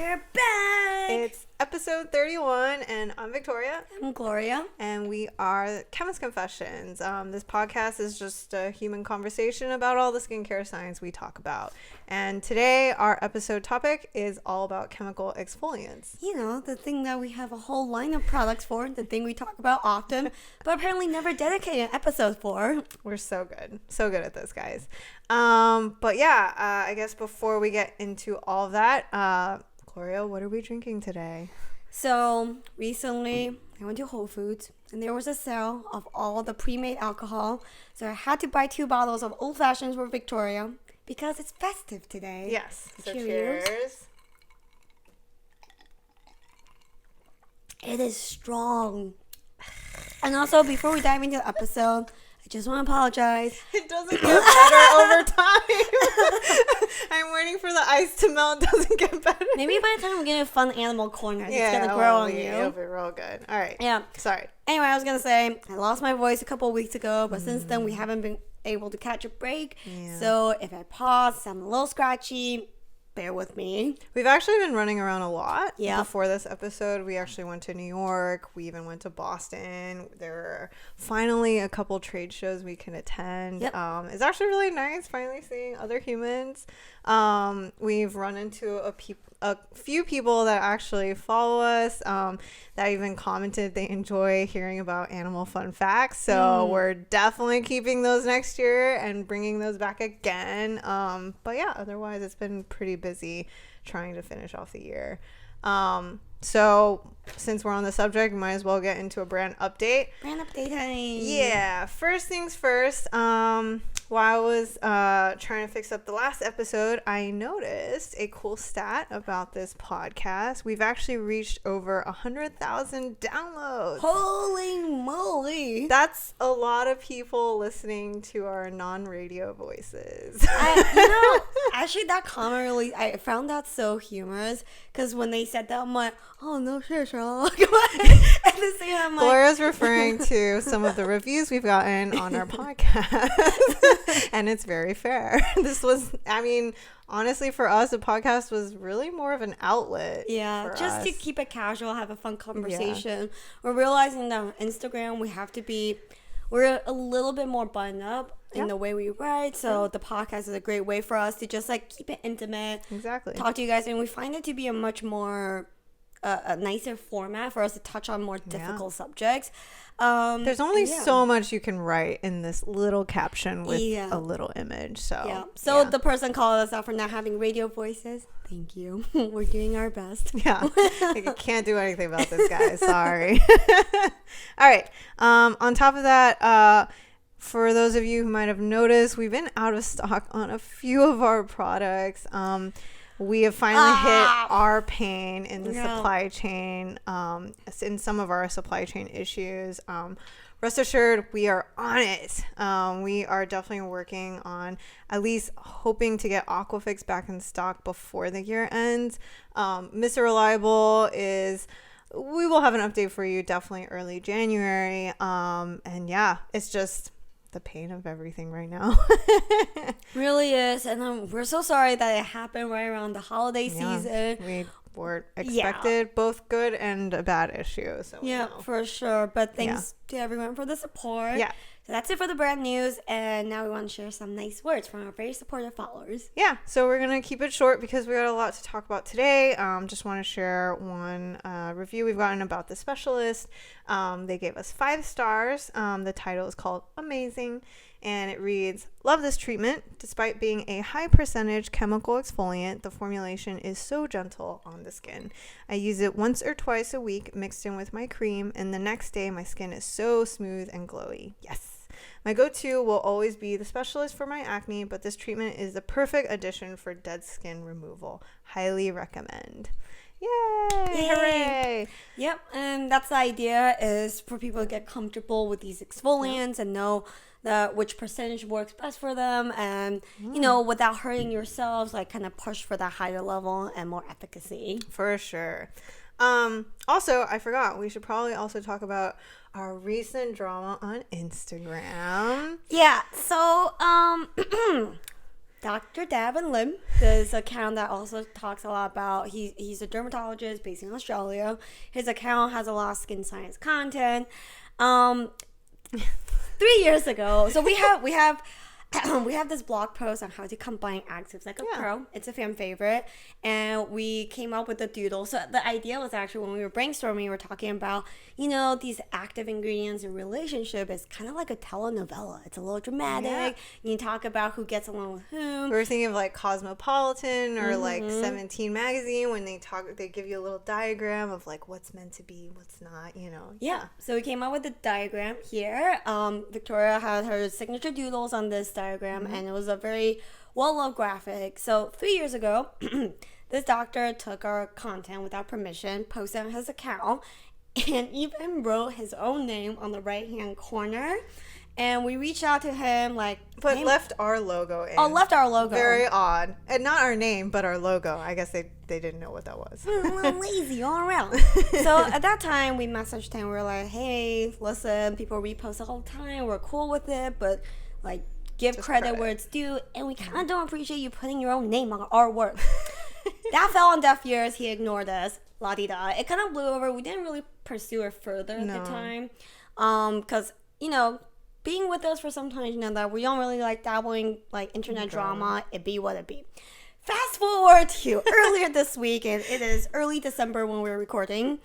We're back! It's episode 31, and I'm Victoria. I'm Gloria. And we are Chemist Confessions. This podcast is just a human conversation about all the skincare science we talk about. And today, our episode topic is all about chemical exfoliants. You know, the thing that we have a whole line of products for, the thing we talk about often, but apparently never dedicate an episode for. We're so good. So good at this, guys. I guess before we get into all of that, Gloria, what are we drinking today? So, recently, I went to Whole Foods, and there was a sale of all the pre-made alcohol. So, I had to buy 2 bottles of Old Fashions for Victoria because it's festive today. Yes. So cheers. It is strong. And also, before we dive into the episode, I just want to apologize. It doesn't get better over time. I'm waiting for the ice to melt. It doesn't get better. Maybe by the time we get a fun animal corner, it's going to grow on you. It'll be real good. All right. Yeah. Sorry. Anyway, I was going to say, I lost my voice a couple of weeks ago, but since then we haven't been able to catch a break. Yeah. So if I pause, I'm a little scratchy. Bear with me. We've actually been running around a lot. Yeah. Before this episode, we actually went to New York. We even went to Boston. There were finally a couple trade shows we can attend. Yep. It's actually really nice finally seeing other humans. We've run into a few people that actually follow us that even commented they enjoy hearing about animal fun facts. So we're definitely keeping those next year and bringing those back again. But yeah, otherwise it's been pretty busy trying to finish off the year. So since we're on the subject, we might as well get into a brand update. Brand update time. Yeah. First things first. While I was trying to fix up the last episode, I noticed a cool stat about this podcast. We've actually reached over 100,000 downloads. Holy moly. That's a lot of people listening to our non-radio voices. Actually, that comment really, I found that so humorous because when they said that, I'm like, oh, no shit, Sherlock. At the same time, I'm like, Gloria's referring to some of the reviews we've gotten on our podcast. And it's very fair. This was, honestly, for us, the podcast was really more of an outlet. Yeah, just to keep it casual, have a fun conversation. Yeah. We're realizing that on Instagram, we're a little bit more buttoned up in the way we write. So the podcast is a great way for us to just keep it intimate. Exactly. Talk to you guys. And we find it to be a much more a nicer format for us to touch on more difficult subjects. There's only so much you can write in this little caption with a little image. So the person called us out for not having radio voices. Thank you. We're doing our best. Yeah. I can't do anything about this, guys. Sorry. All right. On top of that, for those of you who might have noticed, we've been out of stock on a few of our products. We have finally hit our pain in the supply chain, in some of our supply chain issues. Rest assured, we are on it. We are definitely working on at least hoping to get Aquafix back in stock before the year ends. Mr. Reliable we will have an update for you definitely early January. And yeah, it's just the pain of everything right now. Really is. And we're so sorry that it happened right around the holiday season. We were expected both good and a bad issue. So for sure. But thanks to everyone for the support. Yeah. So that's it for the brand news, and now we want to share some nice words from our very supportive followers. Yeah, so we're going to keep it short because we got a lot to talk about today. Just want to share one review we've gotten about The Specialist. They gave us 5 stars. The title is called Amazing, and it reads, "Love this treatment. Despite being a high percentage chemical exfoliant, the formulation is so gentle on the skin. I use it once or twice a week mixed in with my cream, and the next day my skin is so smooth and glowy. Yes. My go-to will always be The Specialist for my acne, but this treatment is the perfect addition for dead skin removal. Highly recommend." Yay! Hooray! Yep, and that's the idea, is for people to get comfortable with these exfoliants and know which percentage works best for them, and without hurting yourselves, kind of push for that higher level and more efficacy. For sure. Also, I forgot, we should probably also talk about our recent drama on Instagram. Yeah, so Dr. Davin Lim, this account that also talks a lot about, he's a dermatologist based in Australia. His account has a lot of skin science content. 3 years ago, so we have we have this blog post on how to combine actives like a pro. It's a fan favorite, and we came up with the doodle. So the idea was actually when we were brainstorming, we were talking about, these active ingredients in relationship is kind of like a telenovela. It's a little dramatic. You talk about who gets along with whom. We were thinking of like Cosmopolitan or like 17 magazine when they give you a little diagram of like what's meant to be, what's not, So we came up with the diagram here. Victoria had her signature doodles on this diagram, and it was a very well-loved graphic. So 3 years ago, this doctor took our content without permission, posted on his account, and even wrote his own name on the right-hand corner. And we reached out to him, but left our logo in. Oh, left our logo. Very odd. And not our name, but our logo. I guess they didn't know what that was. A little lazy all around. So at that time, we messaged him. We were like, hey, listen, people repost all the time. We're cool with it, but give credit where it's due. And we kind of don't appreciate you putting your own name on our work. That fell on deaf ears. He ignored us. La-di-da. It kind of blew over. We didn't really pursue it further at the time. Because, being with us for some time, that we don't really like dabbling internet drama. It be what it be. Fast forward to earlier this week, and it is early December when we're recording.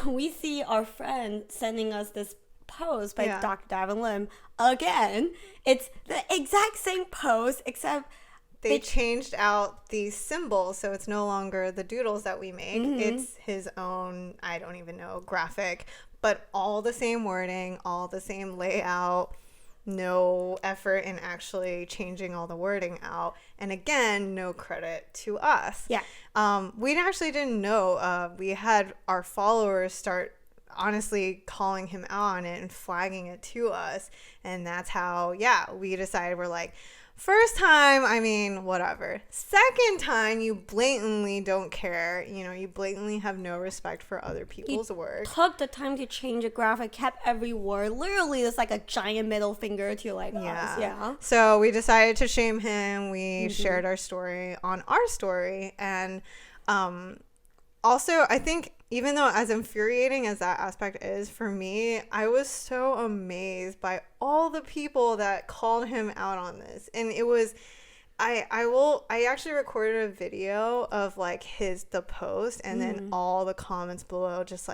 We see our friend sending us this post by Dr. Davin Lim again. It's the exact same post, except they changed out the symbol, so it's no longer the doodles that we make. It's his own, I don't even know, graphic, but all the same wording, all the same layout, no effort in actually changing all the wording out. And again, no credit to us. Yeah. We actually didn't know. We had our followers start honestly calling him out on it and flagging it to us. And that's how, we decided we're like, first time, I mean, whatever. Second time, you blatantly don't care. You blatantly have no respect for other people's work. Took the time to change a graphic, kept every word. Literally, it's like a giant middle finger to us. Yeah. So we decided to shame him. We shared our story on our story. And also, I think even though as infuriating as that aspect is for me, I was so amazed by all the people that called him out on this. And it was, I actually recorded a video of the post and then all the comments below just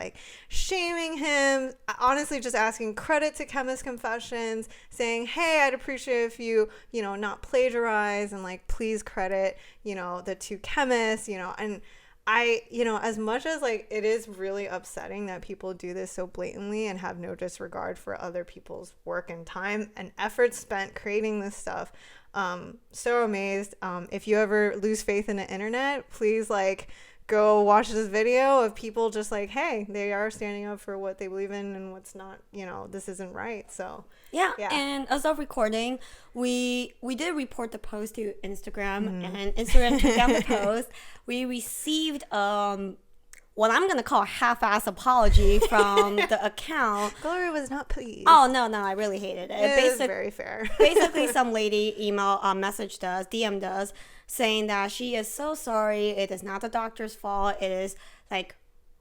shaming him, honestly just asking credit to Chemist Confessions, saying, hey, I'd appreciate if you, not plagiarize and please credit, the two chemists, and I, as much as it is really upsetting that people do this so blatantly and have no disregard for other people's work and time and effort spent creating this stuff, so amazed. If you ever lose faith in the internet, please go watch this video of people just hey, they are standing up for what they believe in and what's not, this isn't right. So yeah. And as of recording, we did report the post to Instagram, and Instagram took down the post. We received what I'm gonna call a half-ass apology from the account. Gloria was not pleased. Oh no, I really hated it. It is very fair. Basically, some lady messaged us, DM'd us, saying that she is so sorry. It is not the doctor's fault. It is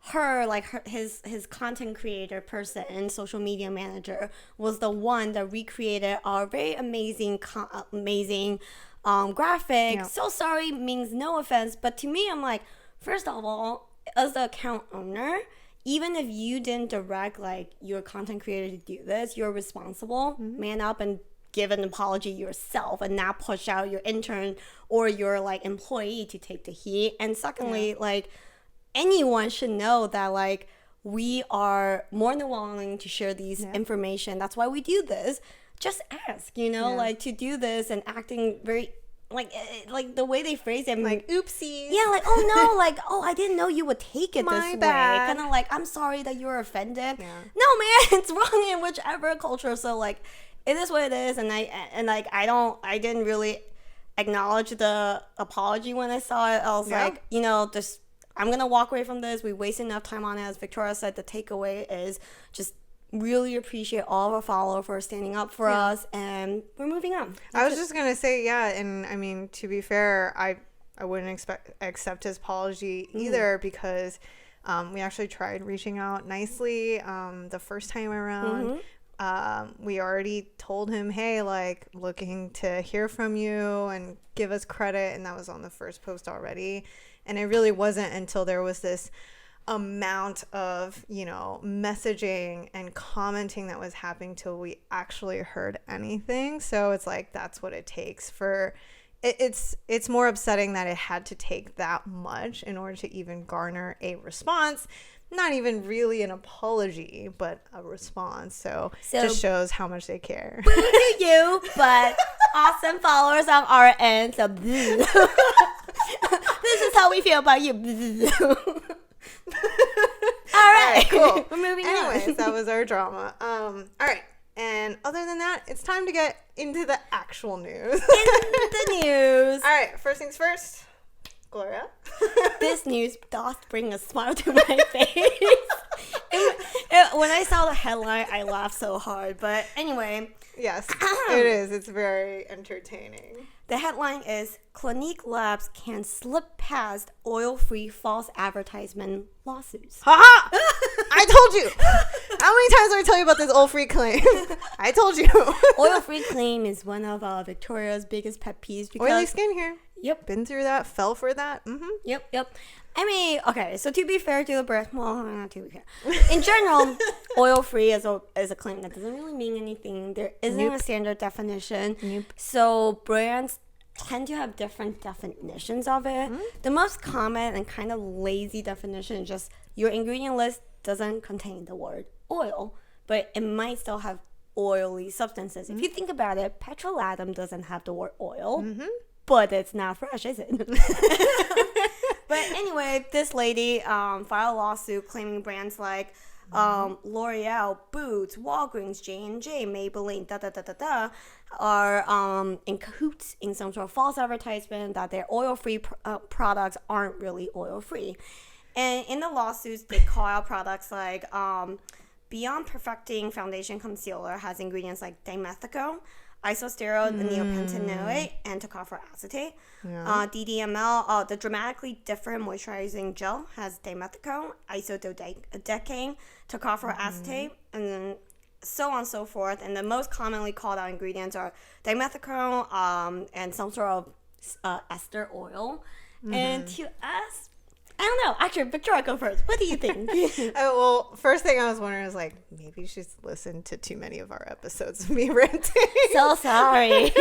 his content creator person, social media manager, was the one that recreated our very amazing graphic. Yeah. So sorry means no offense, but to me, I'm like, first of all, as the account owner, even if you didn't direct your content creator to do this, you're responsible. Man up and give an apology yourself and not push out your intern or your employee to take the heat. And secondly, anyone should know that we are more than willing to share these information. That's why we do this. Just ask, to do this and acting very the way they phrase it, oopsies. Yeah, oh no, I didn't know you would take it this bad. way. Kind of I'm sorry that you were offended. Yeah. No, man, it's wrong in whichever culture. So it is what it is, and I didn't really acknowledge the apology when I saw it. I was I'm gonna walk away from this. We wasted enough time on it. As Victoria said, the takeaway is just really appreciate all of our followers for standing up for us, and we're moving on. I was just gonna say, yeah, and I mean, to be fair, I wouldn't accept his apology either, because we actually tried reaching out nicely the first time around. We already told him, hey, like, looking to hear from you and give us credit, and that was on the first post already. And it really wasn't until there was this amount of, you know, messaging and commenting that was happening till we actually heard anything. So it's like, that's what it takes for it's more upsetting that it had to take that much in order to even garner a response. Not even really an apology, but a response. So it just shows how much they care. Boo to you, but awesome followers on our end. So this is how we feel about you. All right, cool. We're moving on. Anyways, that was our drama. All right. And other than that, it's time to get into the actual news. The news. All right, first things first. Gloria. This news doth bring a smile to my face. When I saw the headline, I laughed so hard. But anyway. Yes, it is. It's very entertaining. The headline is, Clinique Labs can slip past oil-free false advertisement lawsuits. Ha! I told you. How many times do I tell you about this oil-free claim? I told you. Oil-free claim is one of Victoria's biggest pet peeves. Because, oily skin here. Yep. Been through that. Fell for that. Yep. I mean, okay, so to be fair to the brand, well, not to be fair. In general, oil-free is a claim that doesn't really mean anything. There isn't a standard definition. So brands tend to have different definitions of it. The most common and kind of lazy definition is just your ingredient list doesn't contain the word oil, but it might still have oily substances. If you think about it, petrolatum doesn't have the word oil, but it's not fresh, is it? But anyway, this lady filed a lawsuit claiming brands like L'Oreal, Boots, Walgreens, J&J, Maybelline, are in cahoots in some sort of false advertisement that their oil-free products aren't really oil-free. And in the lawsuits, they call out products like Beyond Perfecting Foundation Concealer has ingredients like dimethicone, isosteroid, neopentanoate, and tocopherol acetate. DDML, the dramatically different moisturizing gel, has dimethicone, isododecane, tocopherol acetate, and then so on and so forth. And the most commonly called out ingredients are dimethicone and some sort of ester oil. And to us, I don't know. Actually, Victoria, go first. What do you think? Well, first thing I was wondering is, like, maybe she's listened to too many of our episodes of me ranting. So sorry.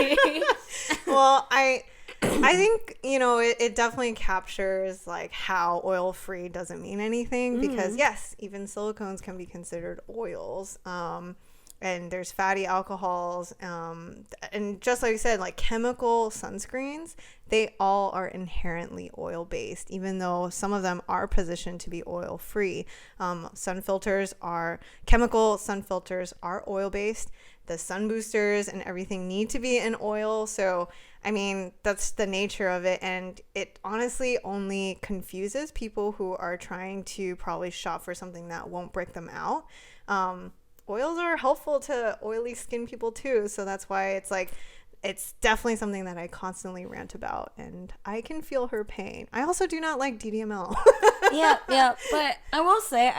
Well, I think, you know, it definitely captures, like, how oil-free doesn't mean anything. Because, yes, even silicones can be considered oils. And there's fatty alcohols. And just like you said, like, chemical sunscreens, they all are inherently oil-based, even though some of them are positioned to be oil-free. Chemical sun filters are oil-based. The sun boosters and everything need to be in oil. So, I mean, that's the nature of it. And it honestly only confuses people who are trying to probably shop for something that won't break them out. Oils are helpful to oily skin people too. So that's why it's like, it's definitely something that I constantly rant about, and I can feel her pain. I also do not like DDML. yeah. But I will say,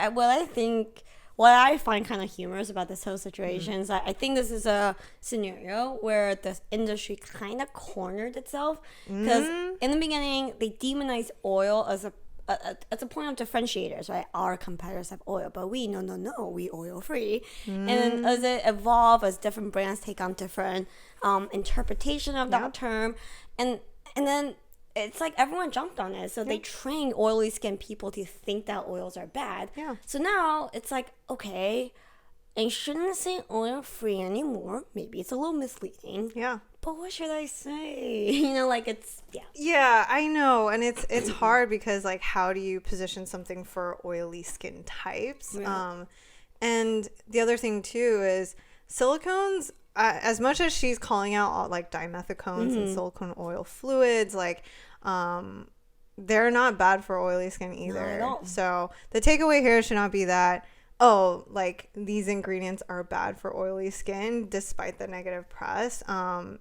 what I find kind of humorous about this whole situation is that I think this is a scenario where the industry kind of cornered itself. Because in the beginning, they demonized oil as a point of differentiators, right? Our competitors have oil, but we we oil free. And then as it evolved, as different brands take on different interpretation of that term, and then it's like everyone jumped on it. So they trained oily skin people to think that oils are bad. So now it's like, okay, I shouldn't say oil free anymore. Maybe it's a little misleading. But what should I say? You know, like it's Yeah, I know, and it's hard because, like, how do you position something for oily skin types? And the other thing too is silicones. As much as she's calling out all, like, dimethicones and silicone oil fluids, like, they're not bad for oily skin either. Not at all. So the takeaway here should not be that oh, like these ingredients are bad for oily skin despite the negative press.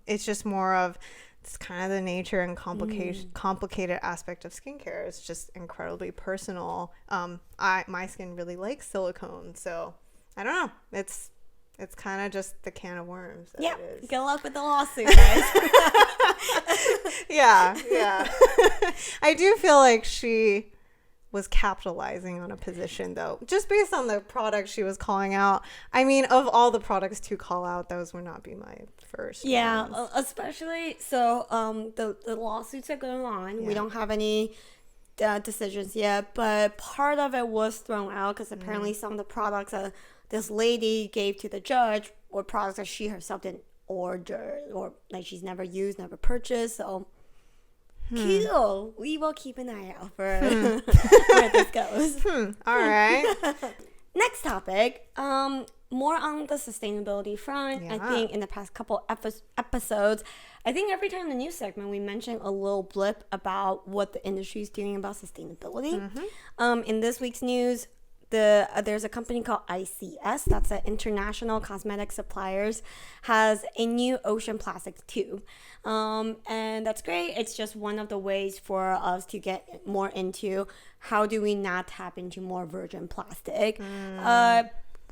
It's just more of it's kind of the nature and complicated aspect of skincare. It's just incredibly personal. My skin really likes silicone, so I don't know. It's kind of just the can of worms. Yeah. It is. Good luck with the lawsuit, guys. Yeah. I do feel like she was capitalizing on a position, though, just based on the products she was calling out. I mean, of all the products to call out, those would not be my first. Yeah, ones. especially so. The lawsuits are going on. Yeah. We don't have any decisions yet, but part of it was thrown out because apparently some of the products that this lady gave to the judge were products that she herself didn't order or like she's never used, never purchased. So. Cool. We will keep an eye out for where this goes. All right. Next topic. More on the sustainability front. Yeah. I think in the past couple episodes, I think every time in the news segment we mentioned a little blip about what the industry is doing about sustainability. In this week's news, there's a company called ICS, that's an International Cosmetic Suppliers, has a new ocean plastic tube. And that's great. It's just one of the ways for us to get more into how do we not tap into more virgin plastic.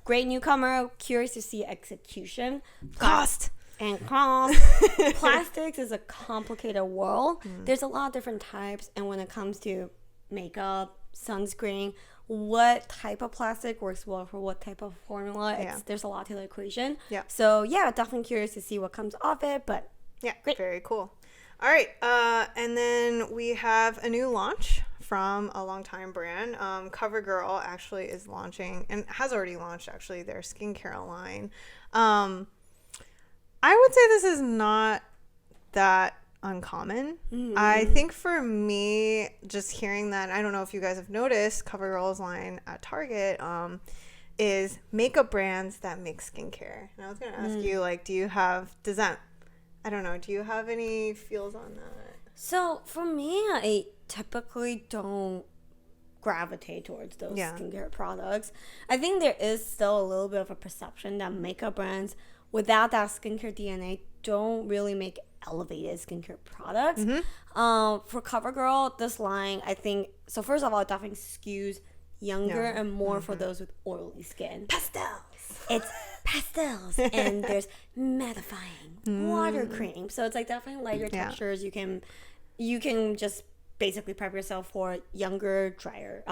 Great newcomer. Curious to see execution. Cost. And cost. Plastics is a complicated world. There's a lot of different types. And when it comes to makeup, sunscreen, what type of plastic works well for what type of formula, there's a lot to the equation. So definitely curious to see what comes off it, but great. Very cool. All right, and then we have a new launch from a longtime brand. CoverGirl actually is launching and has already launched actually their skincare line. I would say this is not that uncommon. I think for me, just hearing that, I don't know if you guys have noticed, CoverGirl's line at Target is makeup brands that make skincare. And I was going to ask you, like, do you have any feels on that? So for me, I typically don't gravitate towards those skincare products. I think there is still a little bit of a perception that makeup brands without that skincare DNA don't really make elevated skincare products. For CoverGirl, this line, I think, so first of all, it definitely skews younger and more for those with oily skin. Pastels. It's pastels and there's mattifying water cream. So it's like definitely lighter textures. You can just basically prep yourself for younger, drier,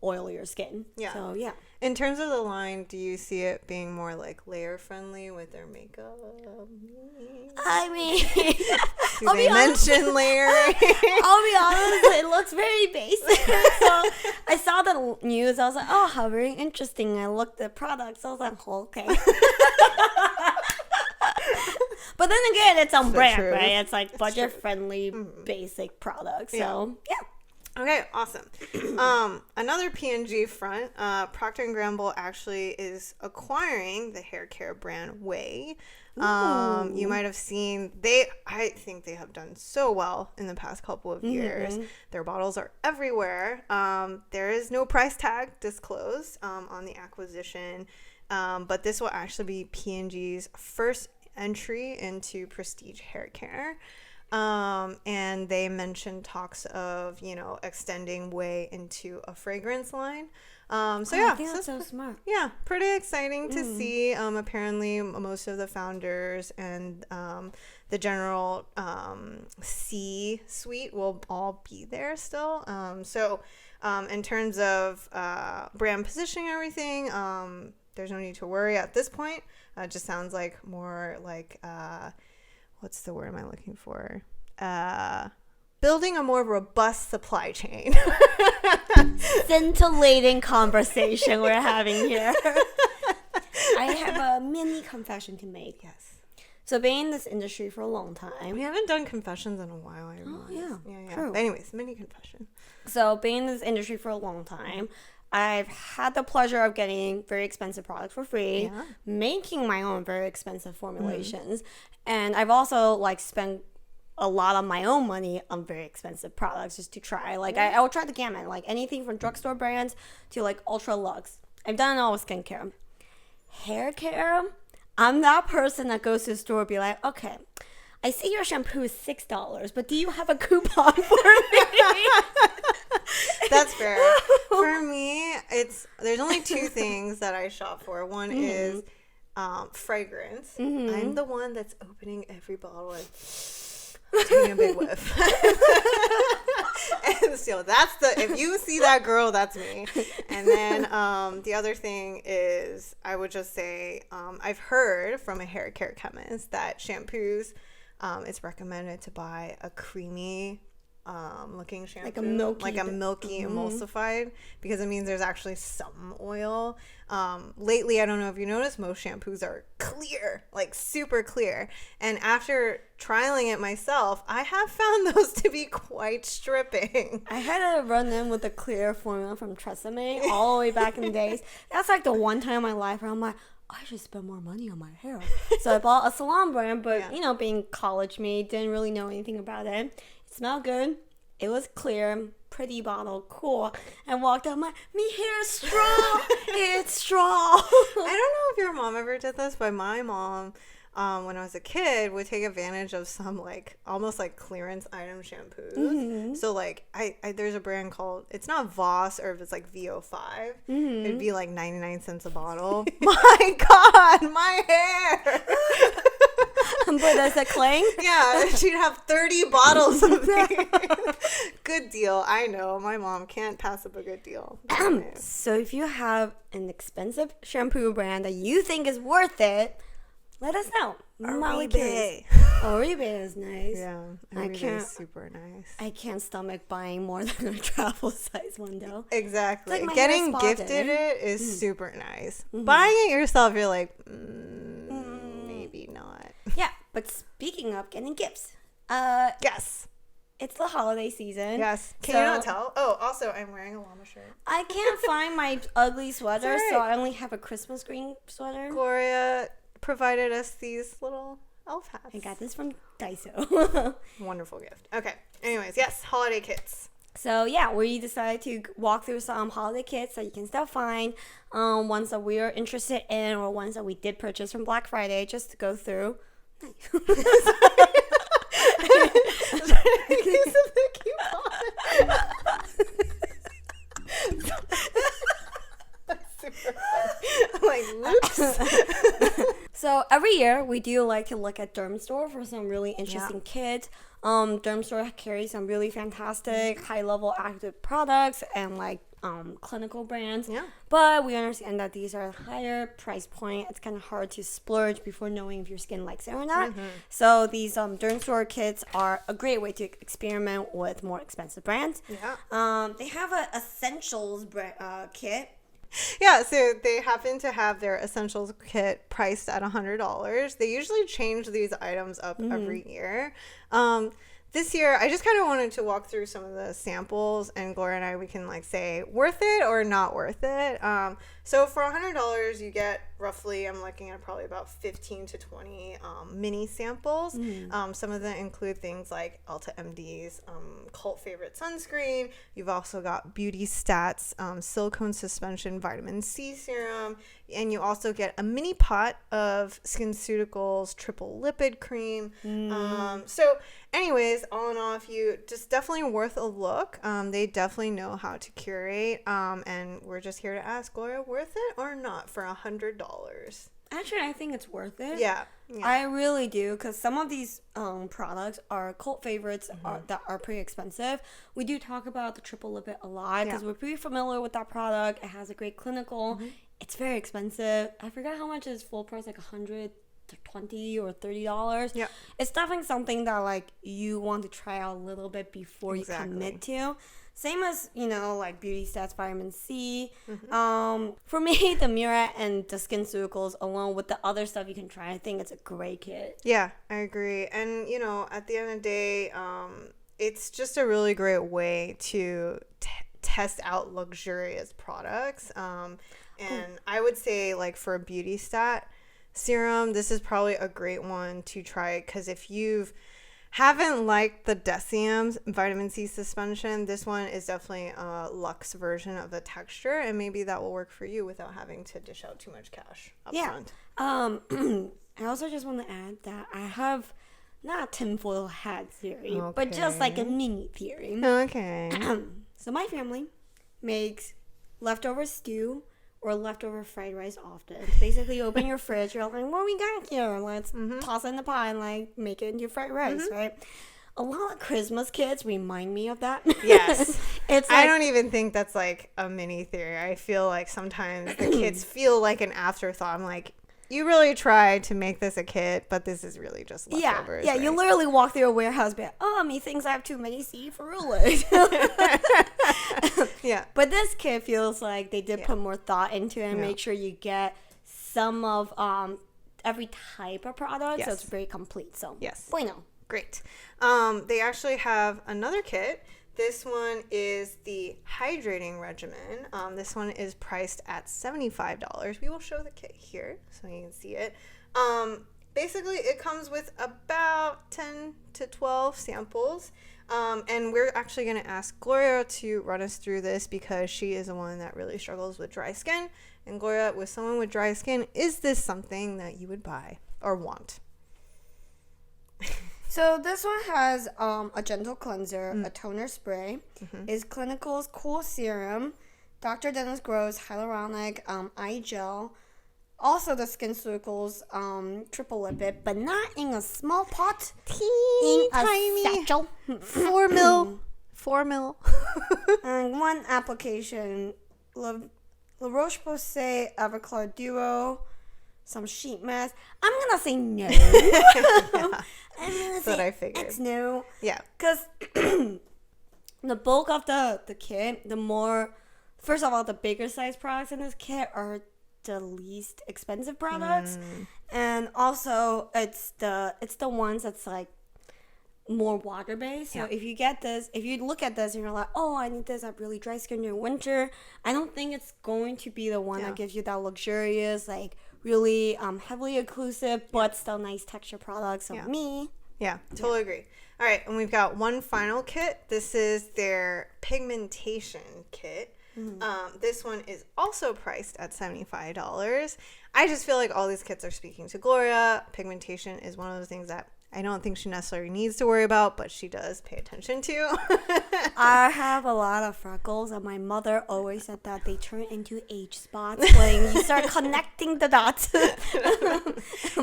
oilier skin. So In terms of the line, do you see it being more like layer friendly with their makeup? I mean, do they mention layering? I'll be honest, it looks very basic. So I saw the news, I was like, oh, how very interesting. I looked at products, I was like, oh, okay. But then again, it's on brand, right? It's like budget-friendly, basic products. So, Okay, awesome. Another P&G front, Procter & Gamble actually is acquiring the hair care brand Way. You might have seen, I think they have done so well in the past couple of years. Their bottles are everywhere. There is no price tag disclosed on the acquisition, but this will actually be P&G's first entry into prestige hair care. And they mentioned talks of, extending Way into a fragrance line. I think that's so smart. Yeah, pretty exciting to see. Apparently, most of the founders and the general C-suite will all be there still. In terms of brand positioning and everything, there's no need to worry at this point. It just sounds like more like... what's the word am I looking for? Building a more robust supply chain. Scintillating conversation we're having here. I have a mini confession to make. Yes. So being in this industry for a long time. We haven't done confessions in a while, I realize. Yeah. True. But anyways, mini confession. So being in this industry for a long time, I've had the pleasure of getting very expensive products for free, making my own very expensive formulations, and I've also spent a lot of my own money on very expensive products just to try. I will try the gamut, anything from drugstore brands to ultra luxe. I've done all with skincare. Hair care, I'm that person that goes to the store and be like, okay, I see your shampoo is $6, but do you have a coupon for me? That's fair. For me, there's only two things that I shop for. One is fragrance. I'm the one that's opening every bottle and taking a big whiff. And so if you see that girl, that's me. And then the other thing is, I would just say, I've heard from a hair care chemist that shampoos, it's recommended to buy a creamy looking shampoo, like a milky emulsified, because it means there's actually some oil. Lately, I don't know if you noticed, most shampoos are clear, like super clear, and after trialing it myself, I have found those to be quite stripping. I had to run in with the clear formula from Tresemme all the way back in the days. That's like the one time in my life where I'm like, I should spend more money on my hair. So I bought a salon brand, but being college made, didn't really know anything about it. It smelled good. It was clear, pretty bottle, cool. And walked out, my hair is straw. It's straw. I don't know if your mom ever did this, but my mom, when I was a kid, would take advantage of some like almost like clearance item shampoos. So like I there's a brand called, it's not Voss, or if it's like VO5, it'd be like 99 cents a bottle. My God, my hair. But does it cling? Yeah, she'd have 30 bottles of these. Good deal. I know. My mom can't pass up a good deal. So if you have an expensive shampoo brand that you think is worth it, let us know. Oribe. Oribe is nice. Yeah, Oribe is super nice. I can't stomach buying more than a travel size one though. Exactly. Like getting gifted it is super nice. Buying it yourself, you're like, maybe not. Yeah, but speaking of getting gifts, yes, it's the holiday season. Yes. Can you not tell? Oh, also, I'm wearing a llama shirt. I can't find my ugly sweater, right. so I only have a Christmas green sweater. Gloria provided us these little elf hats. I got this from Daiso. Wonderful gift. Okay. Anyways, yes, holiday kits. So yeah, we decided to walk through some holiday kits that you can still find, ones that we are interested in or ones that we did purchase from Black Friday, just to go through. I'm like, whoops. So every year we do like to look at Derm Store for some really interesting kits. Derm Store carries some really fantastic high level active products and like clinical brands. Yeah. But we understand that these are higher price point. It's kind of hard to splurge before knowing if your skin likes it or not. So these Derm Store kits are a great way to experiment with more expensive brands. Yeah. They have a essentials kit. Yeah, so they happen to have their essentials kit priced at $100. They usually change these items up every year. This year, I just kind of wanted to walk through some of the samples, and Gloria and I, we can like say worth it or not worth it. So for $100, you get roughly, I'm looking at probably about 15 to 20 mini samples. Some of them include things like Ulta MD's cult favorite sunscreen. You've also got Beauty Stats silicone suspension vitamin C serum, and you also get a mini pot of SkinCeuticals triple lipid cream. So anyways, all in all, if you just definitely worth a look. They definitely know how to curate, and we're just here to ask Gloria, worth it or not for $100? Actually, I think it's worth it. Yeah. I really do, because some of these products are cult favorites that are pretty expensive. We do talk about the triple lipid a lot because we're pretty familiar with that product. It has a great clinical. It's very expensive. I forgot how much is full price, like $120 or $30. Yeah, it's definitely something that like you want to try out a little bit before you commit to. Same as, like Beauty Stats vitamin C. For me, the Mira and the SkinCeuticals, along with the other stuff you can try, I think it's a great kit. Yeah, I agree. And, at the end of the day, it's just a really great way to test out luxurious products. And I would say, like, for a Beauty Stat serum, this is probably a great one to try, because if you've Haven't liked the Decium's vitamin C suspension. This one is definitely a luxe version of the texture, and maybe that will work for you without having to dish out too much cash up front. I also just want to add that I have not a tinfoil hat theory, but just like a mini theory. Okay. So my family makes leftover stew or leftover fried rice often. It's basically open your fridge, you're like, what we got here? Let's toss it in the pot and like make it into fried rice, right? A lot of Christmas kids remind me of that. Yes. It's like, I don't even think that's like a mini theory. I feel like sometimes the kids feel like an afterthought. I'm like, you really tried to make this a kit, but this is really just leftovers. Yeah, right? you literally walk through a warehouse, be like, oh, methinks I have too many seafood. Yeah. But this kit feels like they did put more thought into it and make sure you get some of every type of product. Yes. So it's very complete. So Yes. bueno. Great. They actually have another kit. This one is the hydrating regimen. This one is priced at $75. We will show the kit here so you can see it. Basically, it comes with about 10 to 12 samples. And we're actually going to ask Gloria to run us through this because she is the one that really struggles with dry skin. And Gloria, with someone with dry skin, is this something that you would buy or want? So this one has a gentle cleanser, a toner spray, is Clinical's Cool Serum, Dr. Dennis Gross Hyaluronic Eye Gel, also the Skin Circles Triple Lipid, but not in a small pot, Teeny in a tiny satchel. 4 mil. 4 mil. And one application, La Roche-Posay Avoclar Duo, some sheet mask. I'm gonna say no. I'm gonna That's what say I figured. X no. Yeah. Because the bulk of the kit, the more, first of all, the bigger size products in this kit are the least expensive products, and also it's the ones that's like more water based. So if you get this, if you look at this and you're like, oh, I need this, I have really dry skin during winter, I don't think it's going to be the one that gives you that luxurious, like really heavily occlusive but still nice texture products. So Yeah, totally agree. All right, and we've got one final kit. This is their pigmentation kit. This one is also priced at $75. I just feel like all these kits are speaking to Gloria. Pigmentation is one of those things that I don't think she necessarily needs to worry about, but she does pay attention to. I have a lot of freckles, and my mother always said that they turn into age spots when you start connecting the dots.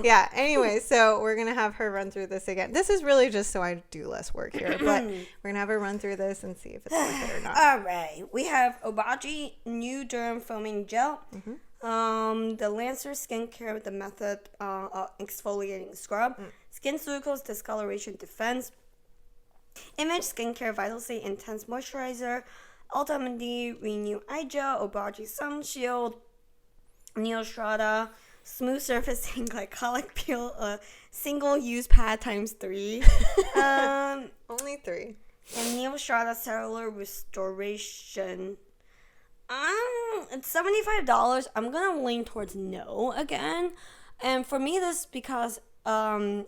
Yeah, anyway, so we're going to have her run through this again. This is really just so I do less work here, but we're going to have her run through this and see if it's worth it or not. All right. We have Obagi New Derm Foaming Gel. The Lancer Skincare with the Method Exfoliating Scrub. Skin Circles Discoloration Defense. Image Skincare Vital Stay Intense Moisturizer. Ultimately Renew Eye Gel. Obagi Sun Shield. Neostrata. Smooth Surfacing Glycolic Peel. Single Use Pad times 3. Only 3. And Neostrata Cellular Restoration. It's $75. I'm gonna lean towards no again. And for me, this because on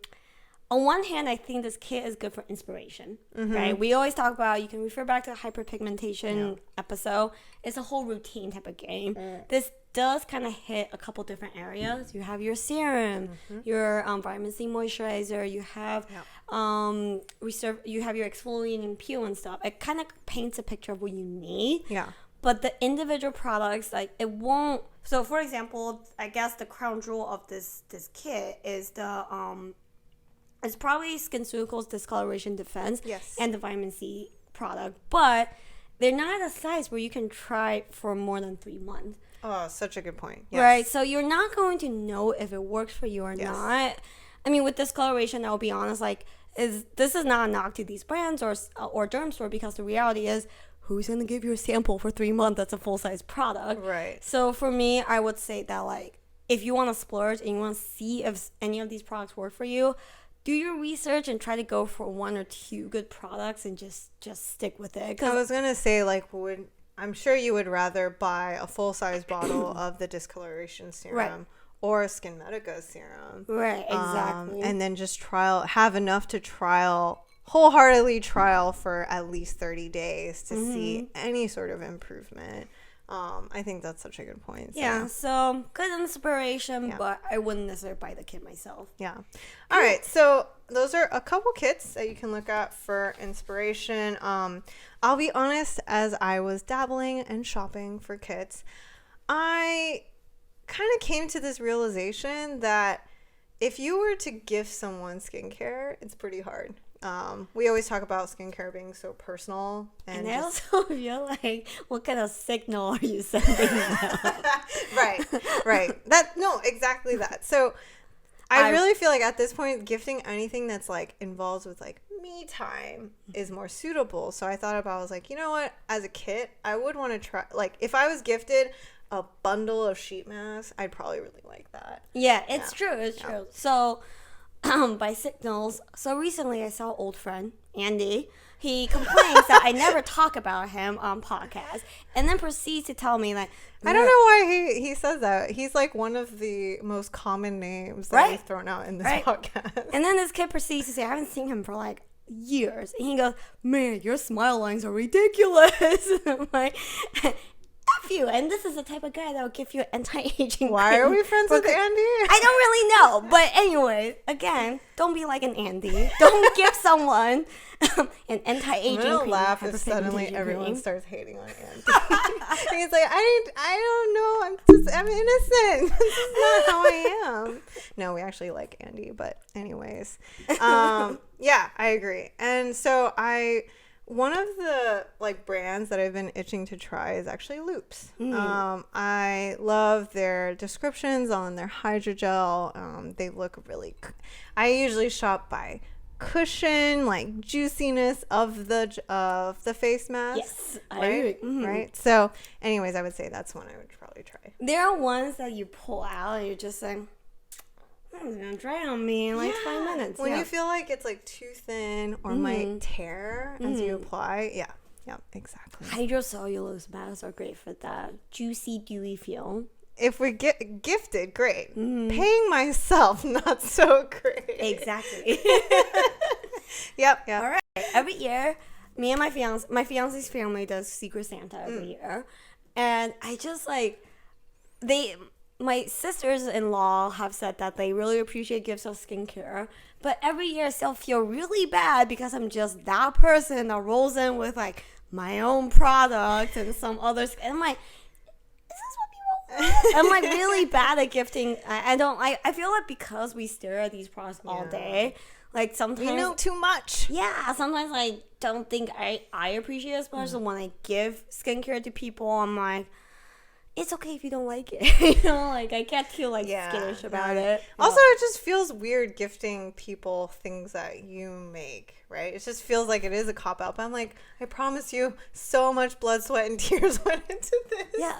one hand, I think this kit is good for inspiration. Right? We always talk about, you can refer back to the hyperpigmentation episode. It's a whole routine type of game. This does kind of hit a couple different areas. You have your serum, your vitamin C moisturizer. You have you have your exfoliant and peel and stuff. It kind of paints a picture of what you need. Yeah. But the individual products, like, it won't. So, for example, I guess the crown jewel of this kit is the it's probably Skin Circles Discoloration Defense. Yes. And the vitamin C product, but they're not at a size where you can try for more than 3 months. Oh, such a good point. Yes. Right. So you're not going to know if it works for you or not. I mean, with discoloration, I'll be honest. Like, this is not a knock to these brands or derm store, because the reality is, who's going to give you a sample for 3 months that's a full-size product? Right. So for me, I would say that, like, if you want to splurge and you want to see if any of these products work for you, do your research and try to go for 1 or 2 good products and just stick with it. I was going to say, like, I'm sure you would rather buy a full-size bottle of the discoloration serum or Skin Medica's serum. Right, exactly. And then just have enough to wholeheartedly trial for at least 30 days to see any sort of improvement. I think that's such a good point. Yeah, so good inspiration, but I wouldn't necessarily buy the kit myself. Yeah. All right, so those are a couple kits that you can look at for inspiration. I'll be honest, as I was dabbling and shopping for kits, I kind of came to this realization that if you were to gift someone skincare, it's pretty hard. We always talk about skincare being so personal, and I also feel like, what kind of signal are you sending them? right. Exactly that. So I really feel like at this point, gifting anything that's like involved with like me time is more suitable. So I thought about, I was like, you know what? As a kit, I would want to try, like, if I was gifted a bundle of sheet masks, I'd probably really like that. Yeah, it's true. It's true. So, by signals, so recently I saw an old friend, Andy. He complains that I never talk about him on podcasts, and then proceeds to tell me, like, I don't know why he says that. He's like one of the most common names that we've thrown out in this podcast. And then this kid proceeds to say, I haven't seen him for like years. And he goes, man, your smile lines are ridiculous. And I'm like, F you. And this is the type of guy that will give you anti-aging Why cream. are we friends with Andy? I don't really know. But anyway, again, don't be like an Andy. Don't give someone an anti-aging cream. I'm going to laugh if suddenly everyone starts hating on Andy. He's like, I don't know. I'm innocent. This is not how I am. No, we actually like Andy. But anyways, yeah, I agree. And so one of the like brands that I've been itching to try is actually Loops. I love their descriptions on their hydrogel. They look really I usually shop by cushion, like juiciness of the face mask. Yes, I agree. Right. So anyways, I would say that's one I would probably try. There are ones that you pull out and you're just like, it's gonna dry on me in like 5 minutes. When you feel like it's like too thin or might tear as you apply. Yeah, exactly. Hydrocellulose masks are great for that juicy, dewy feel. If we get gifted, great. Paying myself, not so great. Exactly. Yep. All right. Every year, me and my fiance's family does Secret Santa every year, and I just like my sisters-in-law have said that they really appreciate gifts of skincare, but every year I still feel really bad because I'm just that person that rolls in with like my own product and some others, and I'm like, is this what people want? I'm like really bad at gifting. I feel like because we stare at these products all day, like sometimes you know too much. Yeah, sometimes I don't think I appreciate it as much. So when I give skincare to people, I'm like, it's okay if you don't like it. You know, like I can't feel like skittish about it. Also, it just feels weird gifting people things that you make, right? It just feels like it is a cop out. But I'm like, I promise you, so much blood, sweat, and tears went into this. Yeah.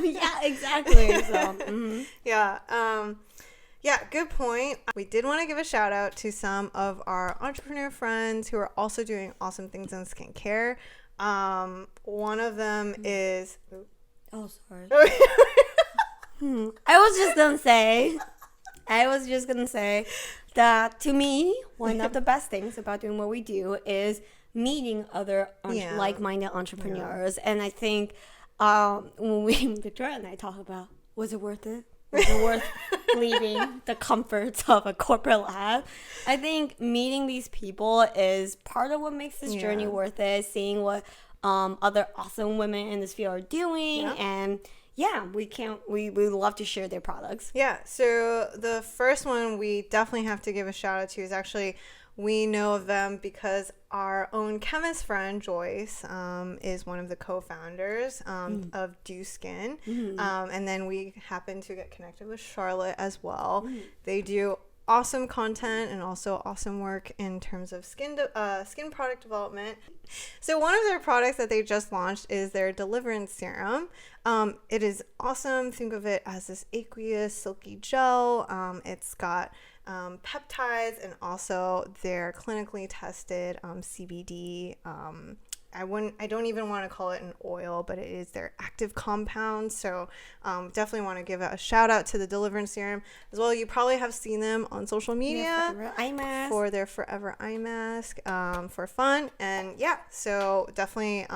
Yeah, exactly. So, yeah, good point. We did want to give a shout out to some of our entrepreneur friends who are also doing awesome things in skincare. One of them is. Oh, sorry. I was just gonna say that to me, one of the best things about doing what we do is meeting other like-minded entrepreneurs. And I think when Victoria and I talk about, was it worth it? Was it worth leaving the comforts of a corporate lab? I think meeting these people is part of what makes this journey worth it. Seeing what other awesome women in this field are doing, and we love to share their products. So the first one we definitely have to give a shout out to is actually, we know of them because our own chemist friend Joyce is one of the co-founders of Do Skin, and then we happen to get connected with Charlotte as well. They do awesome content and also awesome work in terms of skin product development. So one of their products that they just launched is their Deliverance Serum. It is awesome. Think of it as this aqueous silky gel. It's got peptides and also their clinically tested CBD I don't even want to call it an oil, but it is their active compound. So definitely want to give a shout out to the Deliverance Serum as well. You probably have seen them on social media for their Forever Eye Mask for fun. And yeah, so definitely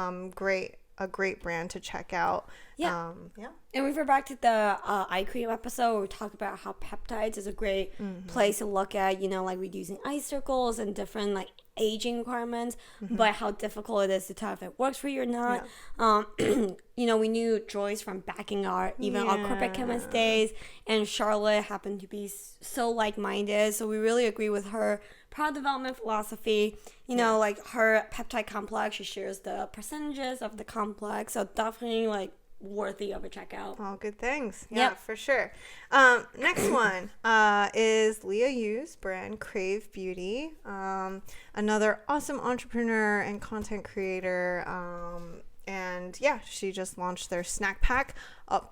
a great brand to check out. And we refer back to the eye cream episode where we talk about how peptides is a great place to look at, like reducing eye circles and different like aging requirements, but how difficult it is to tell if it works for you or not. We knew Joyce from backing our corporate chemist days, and Charlotte happened to be so like-minded, so we really agree with her product development philosophy. Like her peptide complex, she shares the percentages of the complex, so definitely like worthy of a checkout. All good things. Yeah, for sure. Next one is Leah Yu's brand, Crave Beauty. Another awesome entrepreneur and content creator. And yeah, she just launched their snack pack.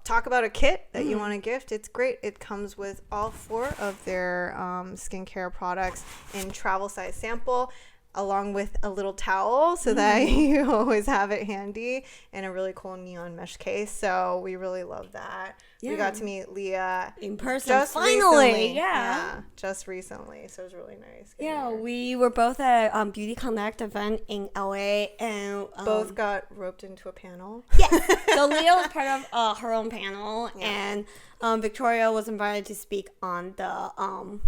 Talk about a kit that you want to gift. It's great. It comes with all 4 of their skincare products in travel size sample, along with a little towel so that you always have it handy, and a really cool neon mesh case. So we really love that. We got to meet Leah in person just finally. Recently. Yeah, just recently. So it was really nice. We were both at Beauty Connect event in LA, and both got roped into a panel. Yeah. So Leah was part of her own panel, and Victoria was invited to speak on the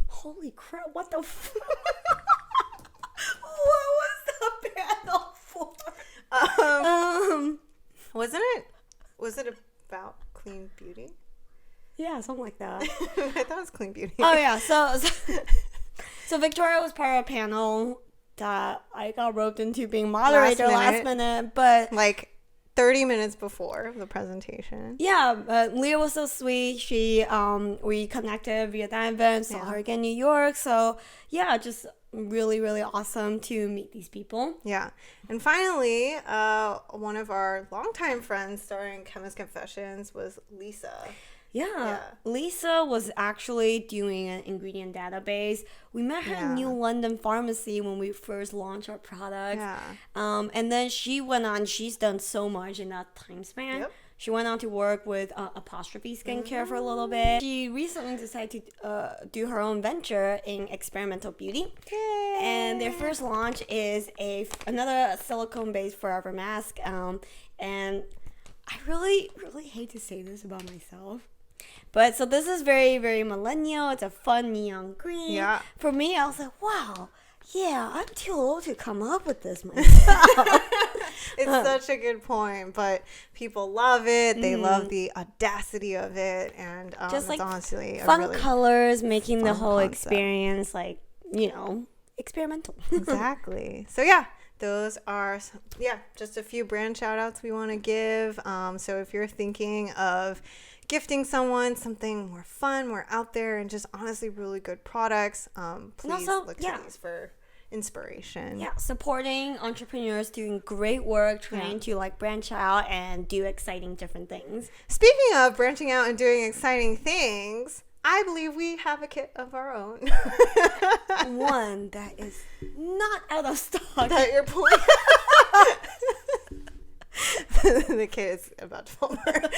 holy crap, what the what was the panel for? Was it about clean beauty? Yeah, something like that. I thought it was clean beauty. Oh yeah, so Victoria was part of a panel that I got roped into being moderator last minute, but like 30 minutes before the presentation. Yeah, Leah was so sweet. We connected via that event, saw her again in New York. So yeah, just really, really awesome to meet these people. Yeah. And finally, one of our longtime friends starring Chemist Confessions was Lisa. Yeah. Lisa was actually doing an ingredient database. We met her in New London Pharmacy when we first launched our product. Yeah. And then she went on, she's done so much in that time span. Yep. She went on to work with Apostrophe Skincare for a little bit. She recently decided to do her own venture in experimental beauty. Yay. And their first launch is another silicone-based forever mask. And I really, really hate to say this about myself. But so this is very, very millennial. It's a fun neon green. Yeah. For me, I was like, wow. Yeah, I'm too old to come up with this myself. It's such a good point, but people love it. They love the audacity of it, and just like honestly fun really colors, making the whole concept. Experience experimental. Exactly. So yeah, those are just a few brand shout outs we want to give. So if you're thinking of gifting someone something more fun, more out there, and just honestly really good products, please look to these for inspiration. Yeah, supporting entrepreneurs doing great work, trying to branch out and do exciting different things. Speaking of branching out and doing exciting things, I believe we have a kit of our own. One that is not out of stock. That you're pulling. The kit is about to fall apart.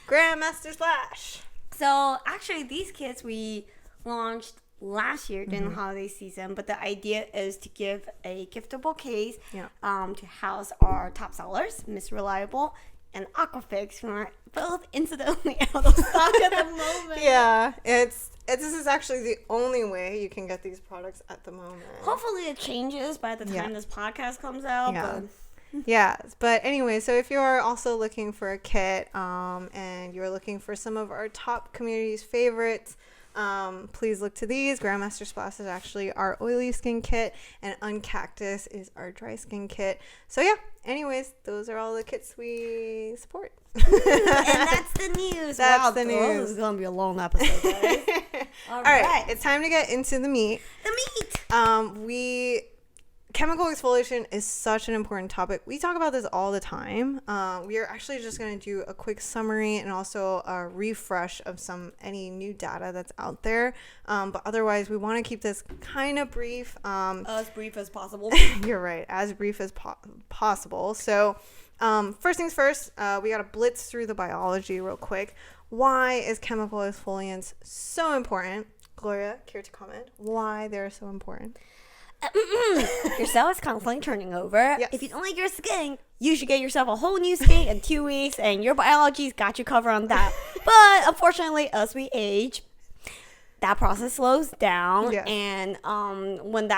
Grandmaster Splash. So actually these kits we launched last year during the holiday season, but the idea is to give a giftable case to house our top sellers, Miss Reliable and Aquafix, who are both incidentally out of stock at the moment. Yeah, this is actually the only way you can get these products at the moment. Hopefully it changes by the time this podcast comes out. Yeah. But but anyway, so if you're also looking for a kit and you're looking for some of our top community's favorites, please look to these. Grandmaster Splash is actually our oily skin kit, and Uncactus is our dry skin kit. So yeah, anyways, those are all the kits we support. And that's the news. That's the news. This is going to be a long episode, guys. All right, it's time to get into the meat. The meat! We chemical exfoliation is such an important topic. We talk about this all the time. We are actually just going to do a quick summary and also a refresh of any new data that's out there. But otherwise, we want to keep this kind of brief. As brief as possible. You're right, as brief as possible. So first things first, we got to blitz through the biology real quick. Why is chemical exfoliants so important? Gloria, care to comment why they're so important? Your cell is constantly turning over. Yes. If you don't like your skin, you should get yourself a whole new skin in 2 weeks, and your biology's got you covered on that. But unfortunately, as we age, that process slows down. Yes. And what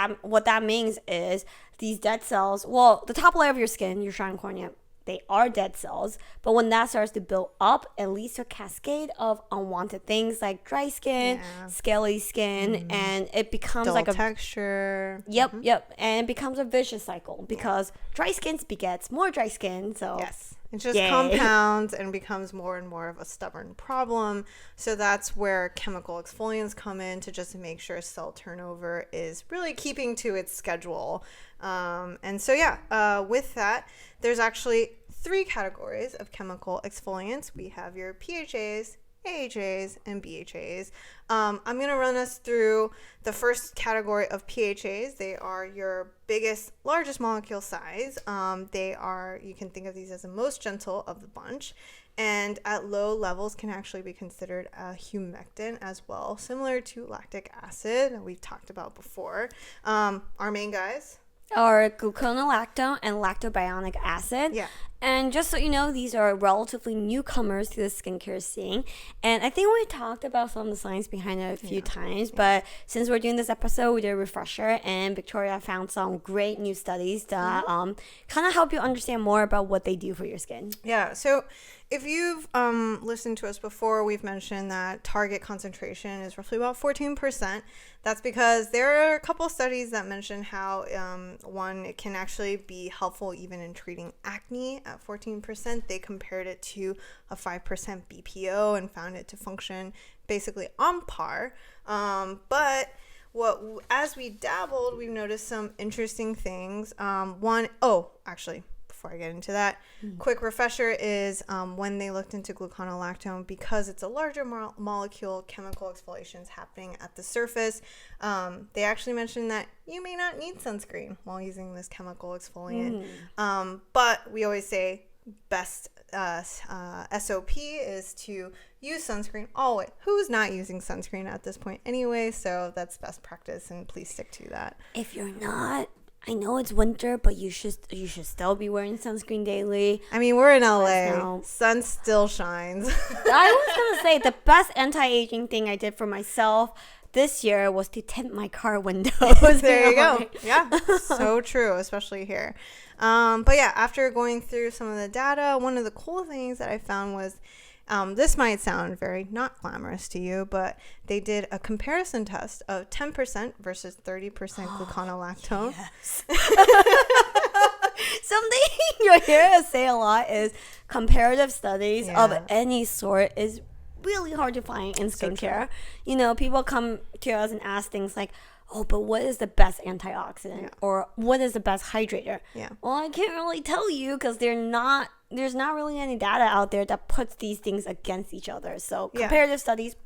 that means is these dead cells. Well, the top layer of your skin, your shrine cornea, they are dead cells, but when that starts to build up, it leads to a cascade of unwanted things like dry skin, scaly skin, and it becomes Dull like a texture. Yep, and it becomes a vicious cycle because dry skin begets more dry skin. So Yes, it just compounds and becomes more and more of a stubborn problem. So that's where chemical exfoliants come in to just make sure cell turnover is really keeping to its schedule. And so with that, there's actually 3 categories of chemical exfoliants. We have your PHAs, AHAs, and BHAs. I'm going to run us through the first category of PHAs. They are your largest molecule size. You can think of these as the most gentle of the bunch, and at low levels can actually be considered a humectant as well, similar to lactic acid that we've talked about before. Our main guys or gluconolactone and lactobionic acid. Yeah. And just so you know, these are relatively newcomers to the skincare scene. And I think we talked about some of the science behind it a few times. But since we're doing this episode, we did a refresher. And Victoria found some great new studies that kind of help you understand more about what they do for your skin. Yeah. So if you've listened to us before, we've mentioned that target concentration is roughly about 14%. That's because there are a couple studies that mention how it can actually be helpful even in treating acne at 14%. They compared it to a 5% BPO and found it to function basically on par. But as we dabbled, we've noticed some interesting things. Before I get into that, quick refresher is when they looked into gluconolactone, because it's a larger molecule, chemical exfoliations happening at the surface. They actually mentioned that you may not need sunscreen while using this chemical exfoliant. But we always say best SOP is to use sunscreen always. Who's not using sunscreen at this point anyway? So that's best practice, and please stick to that. If you're not, I know it's winter, but you should still be wearing sunscreen daily. I mean, we're in LA. Sun still shines. I was going to say the best anti-aging thing I did for myself this year was to tint my car windows. There you go. Yeah, so true, especially here. But yeah, after going through some of the data, one of the cool things that I found was, this might sound very not glamorous to you, but they did a comparison test of 10% versus 30% gluconolactone. Yes. Something you'll hear us say a lot is comparative studies of any sort is really hard to find in skincare. People come to us and ask things like, oh, but what is the best antioxidant? Or what is the best hydrator? Well, I can't really tell you because there's not really any data out there that puts these things against each other. So comparative studies.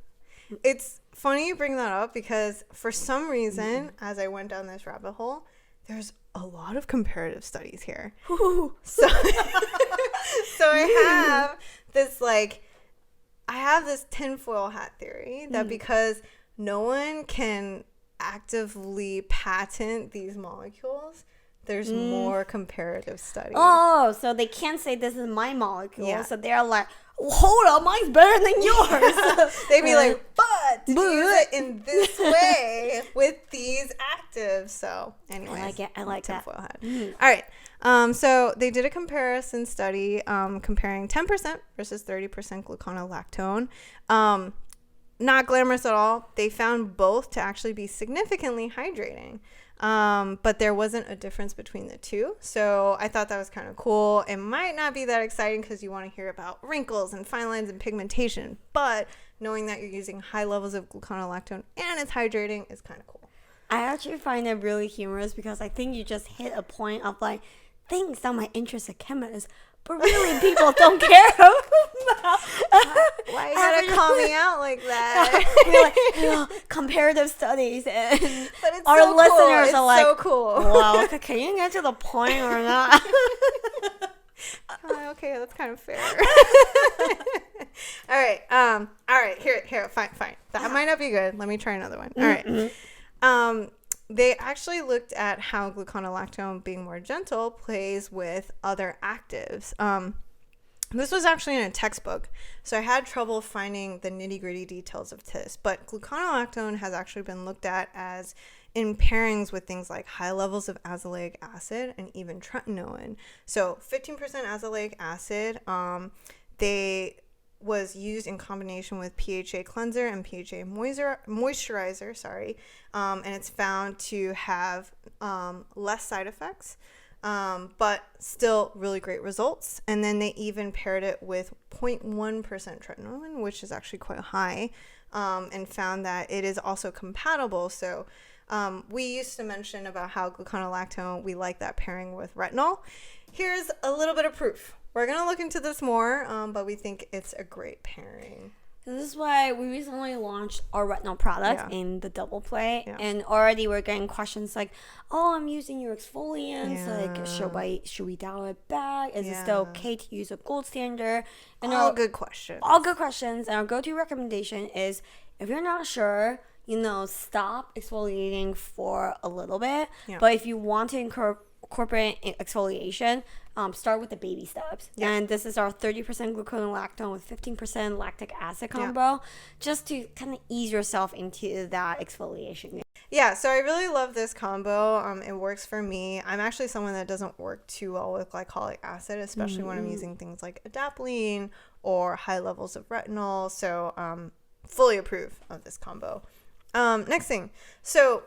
It's funny you bring that up because for some reason, as I went down this rabbit hole, there's a lot of comparative studies here. So I have this tinfoil hat theory that because no one can actively patent these molecules, there's more comparative studies. Oh, so they can't say this is my molecule. So they're like, hold up, mine's better than yours. They'd be like, but did you use it in this way with these actives? So anyways, I like that. Hat. All right. So they did a comparison study comparing 10% versus 30% gluconolactone. Not glamorous at all. They found both to actually be significantly hydrating. But there wasn't a difference between the two. So I thought that was kind of cool. It might not be that exciting because you want to hear about wrinkles and fine lines and pigmentation. But knowing that you're using high levels of gluconolactone and it's hydrating is kind of cool. I actually find it really humorous because I think you just hit a point of like things that might interest a chemist, but really people don't care about. Why you gotta call me out like that? We're like, comparative studies, and But it's our so listeners cool. are like, so cool. "Wow, can you get to the point or not?" Okay, that's kind of fair. All right. Here. Fine. That might not be good. Let me try another one. All right. They actually looked at how gluconolactone, being more gentle, plays with other actives. This was actually in a textbook, so I had trouble finding the nitty-gritty details of this. But gluconolactone has actually been looked at as in pairings with things like high levels of azelaic acid and even tretinoin. So 15% azelaic acid, they was used in combination with PHA cleanser and PHA moisturizer, and it's found to have less side effects, but still really great results. And then they even paired it with 0.1% tretinoin, which is actually quite high, and found that it is also compatible. So we used to mention about how gluconolactone, we like that pairing with retinol. Here's a little bit of proof. We're going to look into this more, but we think it's a great pairing. This is why we recently launched our retinol product in the double play, and already we're getting questions like, "Oh, I'm using your exfoliants. Like, should we dial it back? Is it still okay to use a gold standard?" And all good questions. All good questions. And our go-to recommendation is, if you're not sure, stop exfoliating for a little bit. But if you want to incorporate exfoliation, start with the baby steps. And this is our 30% gluconolactone with 15% lactic acid combo, just to kind of ease yourself into that exfoliation. Yeah, so I really love this combo. It works for me. I'm actually someone that doesn't work too well with glycolic acid, especially when I'm using things like adapalene or high levels of retinol. So fully approve of this combo. Next thing. So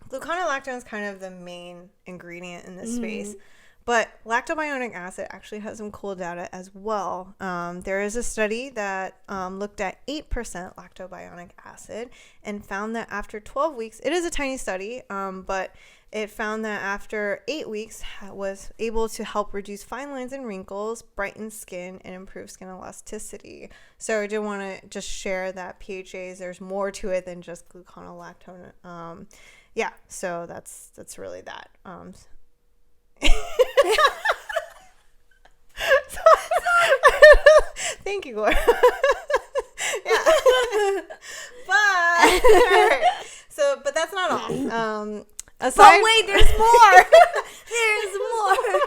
gluconolactone is kind of the main ingredient in this space. But lactobionic acid actually has some cool data as well. There is a study that looked at 8% lactobionic acid and found that after 12 weeks, it is a tiny study, but it found that after 8 weeks was able to help reduce fine lines and wrinkles, brighten skin, and improve skin elasticity. So I did want to just share that PHAs, there's more to it than just gluconolactone. So that's really that. Thank you, Gloria. But that's not all. But wait, there's more. There's more.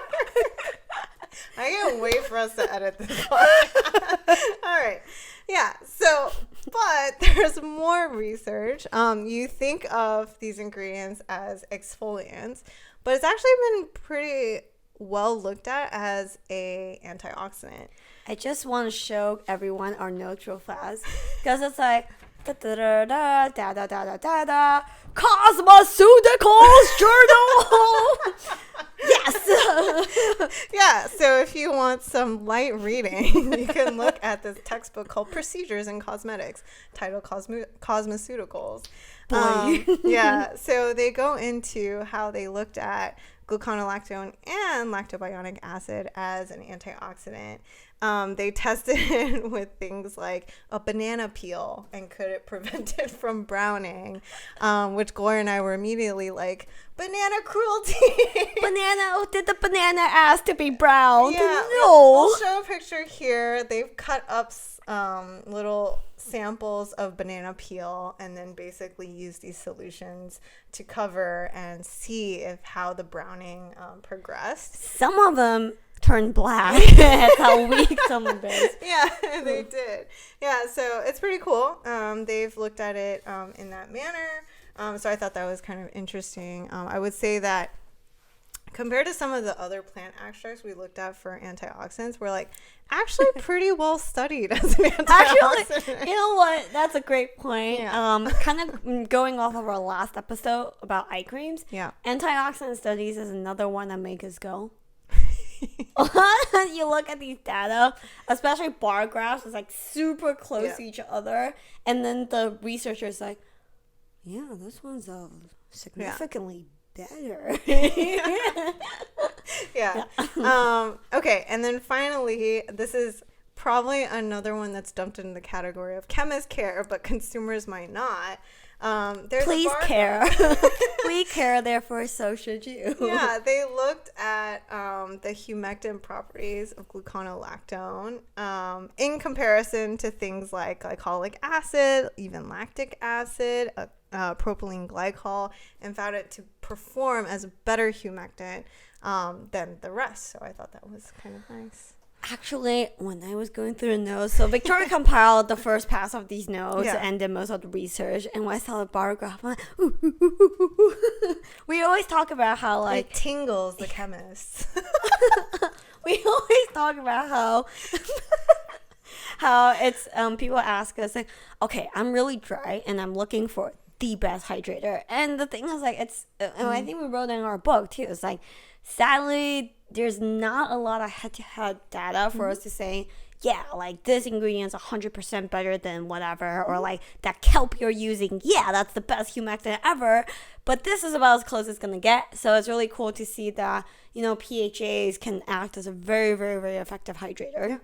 I can't wait for us to edit this part. All right. Yeah. So, but there's more research. You think of these ingredients as exfoliants, but it's actually been pretty well looked at as a antioxidant. I just want to show everyone our notes real fast, because it's like da Cosmeceuticals Journal. Yes. Yeah, so if you want some light reading, you can look at this textbook called Procedures in Cosmetics, titled Cosmeceuticals. So they go into how they looked at gluconolactone and lactobionic acid as an antioxidant. They tested it with things like a banana peel and could it prevent it from browning, which Gloria and I were immediately like, banana cruelty. Did the banana ask to be brown? Yeah, no. We'll show a picture here. They've cut up little samples of banana peel and then basically use these solutions to cover and see how the browning progressed. Some of them turned black. That's how weak some of it. Yeah, they did. Yeah, so it's pretty cool. They've looked at it in that manner. So I thought that was kind of interesting. I would say that compared to some of the other plant extracts we looked at for antioxidants, we're like actually pretty well studied as an antioxidant. Actually, you know what? That's a great point. Yeah. Kind of going off of our last episode about eye creams. Yeah. Antioxidant studies is another one that make us go. You look at these data, especially bar graphs, it's like super close to each other, and then the researcher's like, Yeah, this one's significantly better. Yeah. Okay, and then finally, this is probably another one that's dumped into the category of chemists care, but consumers might not. Please care. We care, therefore so should you. Yeah, they looked at the humectant properties of gluconolactone in comparison to things like glycolic acid, even lactic acid, propylene glycol, and found it to perform as a better humectant than the rest. So I thought that was kind of nice. Actually, when I was going through the notes, so Victoria compiled the first pass of these notes and did most of the research. And when I saw the bar graph, I'm like, ooh, ooh, ooh, ooh, ooh. We always talk about how It tingles the chemists. We always talk about how it's people ask us like, okay, I'm really dry and I'm looking for the best hydrator. And the thing is like, it's and I think we wrote in our book too. It's like, sadly, there's not a lot of head-to-head data for us to say, yeah, like this ingredient's 100% better than whatever, or like that kelp you're using, yeah, that's the best humectant ever. But this is about as close as it's gonna get. So it's really cool to see that, you know, PHAs can act as a very, very, very effective hydrator. Yeah.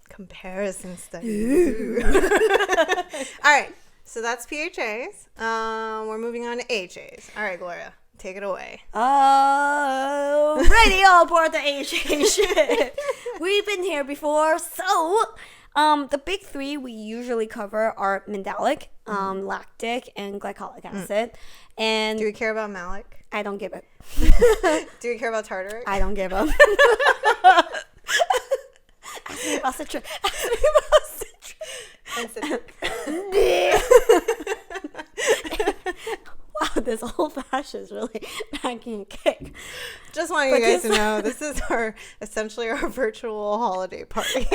Comparison study. All right, so that's PHAs. We're moving on to HAs. All right, Gloria. Take it away. Oh, ready all aboard the HA ship. We've been here before. So, the big three we usually cover are mandelic, lactic, and glycolic acid. And do we care about malic? I don't give it. Do we care about tartaric? I don't give up. Ask me about citric. And citric. Wow, this whole fashion is really packing a kick. Just want you guys to know, this is essentially our virtual holiday party.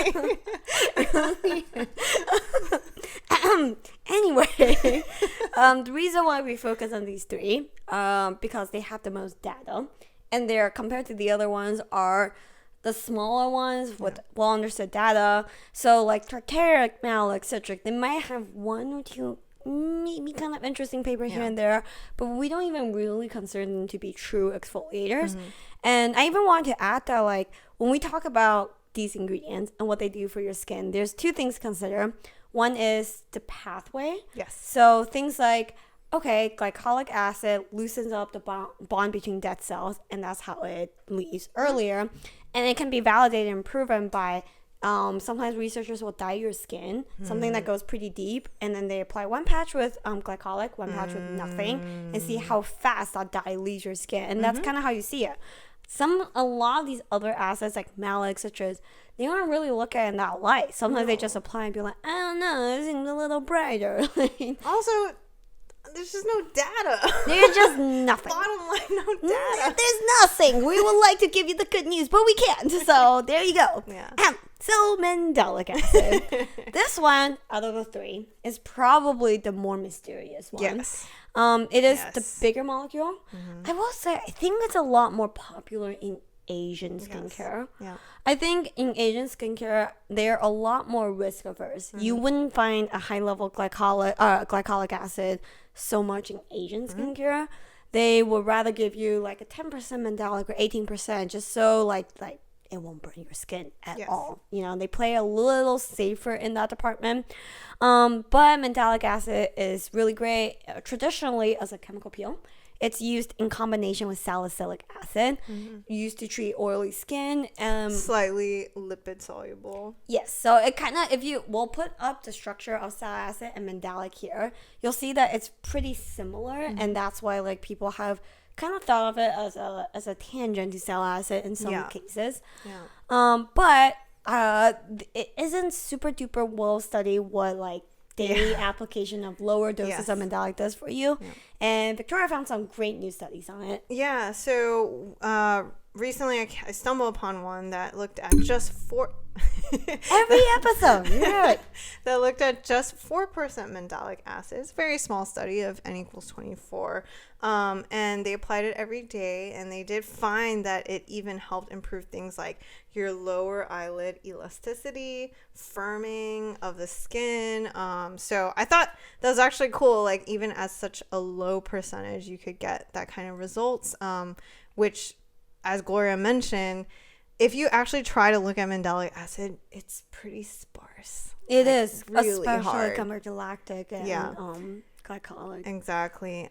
Anyway, the reason why we focus on these three, because they have the most data, and they're compared to the other ones are the smaller ones with well understood data. So like tartaric, malic, citric, they might have one or two maybe kind of interesting paper here and there, but we don't even really consider them to be true exfoliators. And I even wanted to add that, like, when we talk about these ingredients and what they do for your skin, there's two things to consider. One is the pathway. Yes. So things like, okay, glycolic acid loosens up the bond between dead cells, and that's how it leaves earlier. And it can be validated and proven by sometimes researchers will dye your skin, something that goes pretty deep, and then they apply one patch with glycolic, one patch with nothing, and see how fast that dye leaves your skin. And that's kind of how you see it. A lot of these other acids like malic, citrus, they don't really look at it in that light. Sometimes they just apply and be like, I don't know, it seems a little brighter. Also, there's just no data. There's just nothing. Bottom line, no data. There's nothing. We would like to give you the good news, but we can't. So there you go. Yeah. So mandelic acid. This one, out of the three, is probably the more mysterious one. Yes. It is the bigger molecule. I will say, I think it's a lot more popular in Asian skincare. Yeah. I think in Asian skincare, they're a lot more risk averse. You wouldn't find a high level glycolic acid so much in Asian skincare. They would rather give you like a 10% mandelic or 18%, just so like it won't burn your skin at all. You know, they play a little safer in that department. But mandelic acid is really great traditionally as a chemical peel. It's used in combination with salicylic acid, used to treat oily skin. Slightly lipid soluble. Yes, so it kind of, we'll put up the structure of salicylic acid and mandelic here, you'll see that it's pretty similar, and that's why like people have kind of thought of it as a tangent to salicylic acid in some cases. But it isn't super duper well studied what like daily application of lower doses of mandelic does for you. And Victoria found some great new studies on it. Yeah, so recently I stumbled upon one that looked at just Every episode, yeah. that looked at just 4% mandelic acid. It's a very small study of N equals 24. And they applied it every day, and they did find that it even helped improve things like your lower eyelid elasticity, firming of the skin. So I thought that was actually cool. Like, even at such a low percentage, you could get that kind of results, which, as Gloria mentioned, if you actually try to look at mandelic acid, it's pretty sparse. It is, really especially hard. compared to lactic and glycolic. Exactly.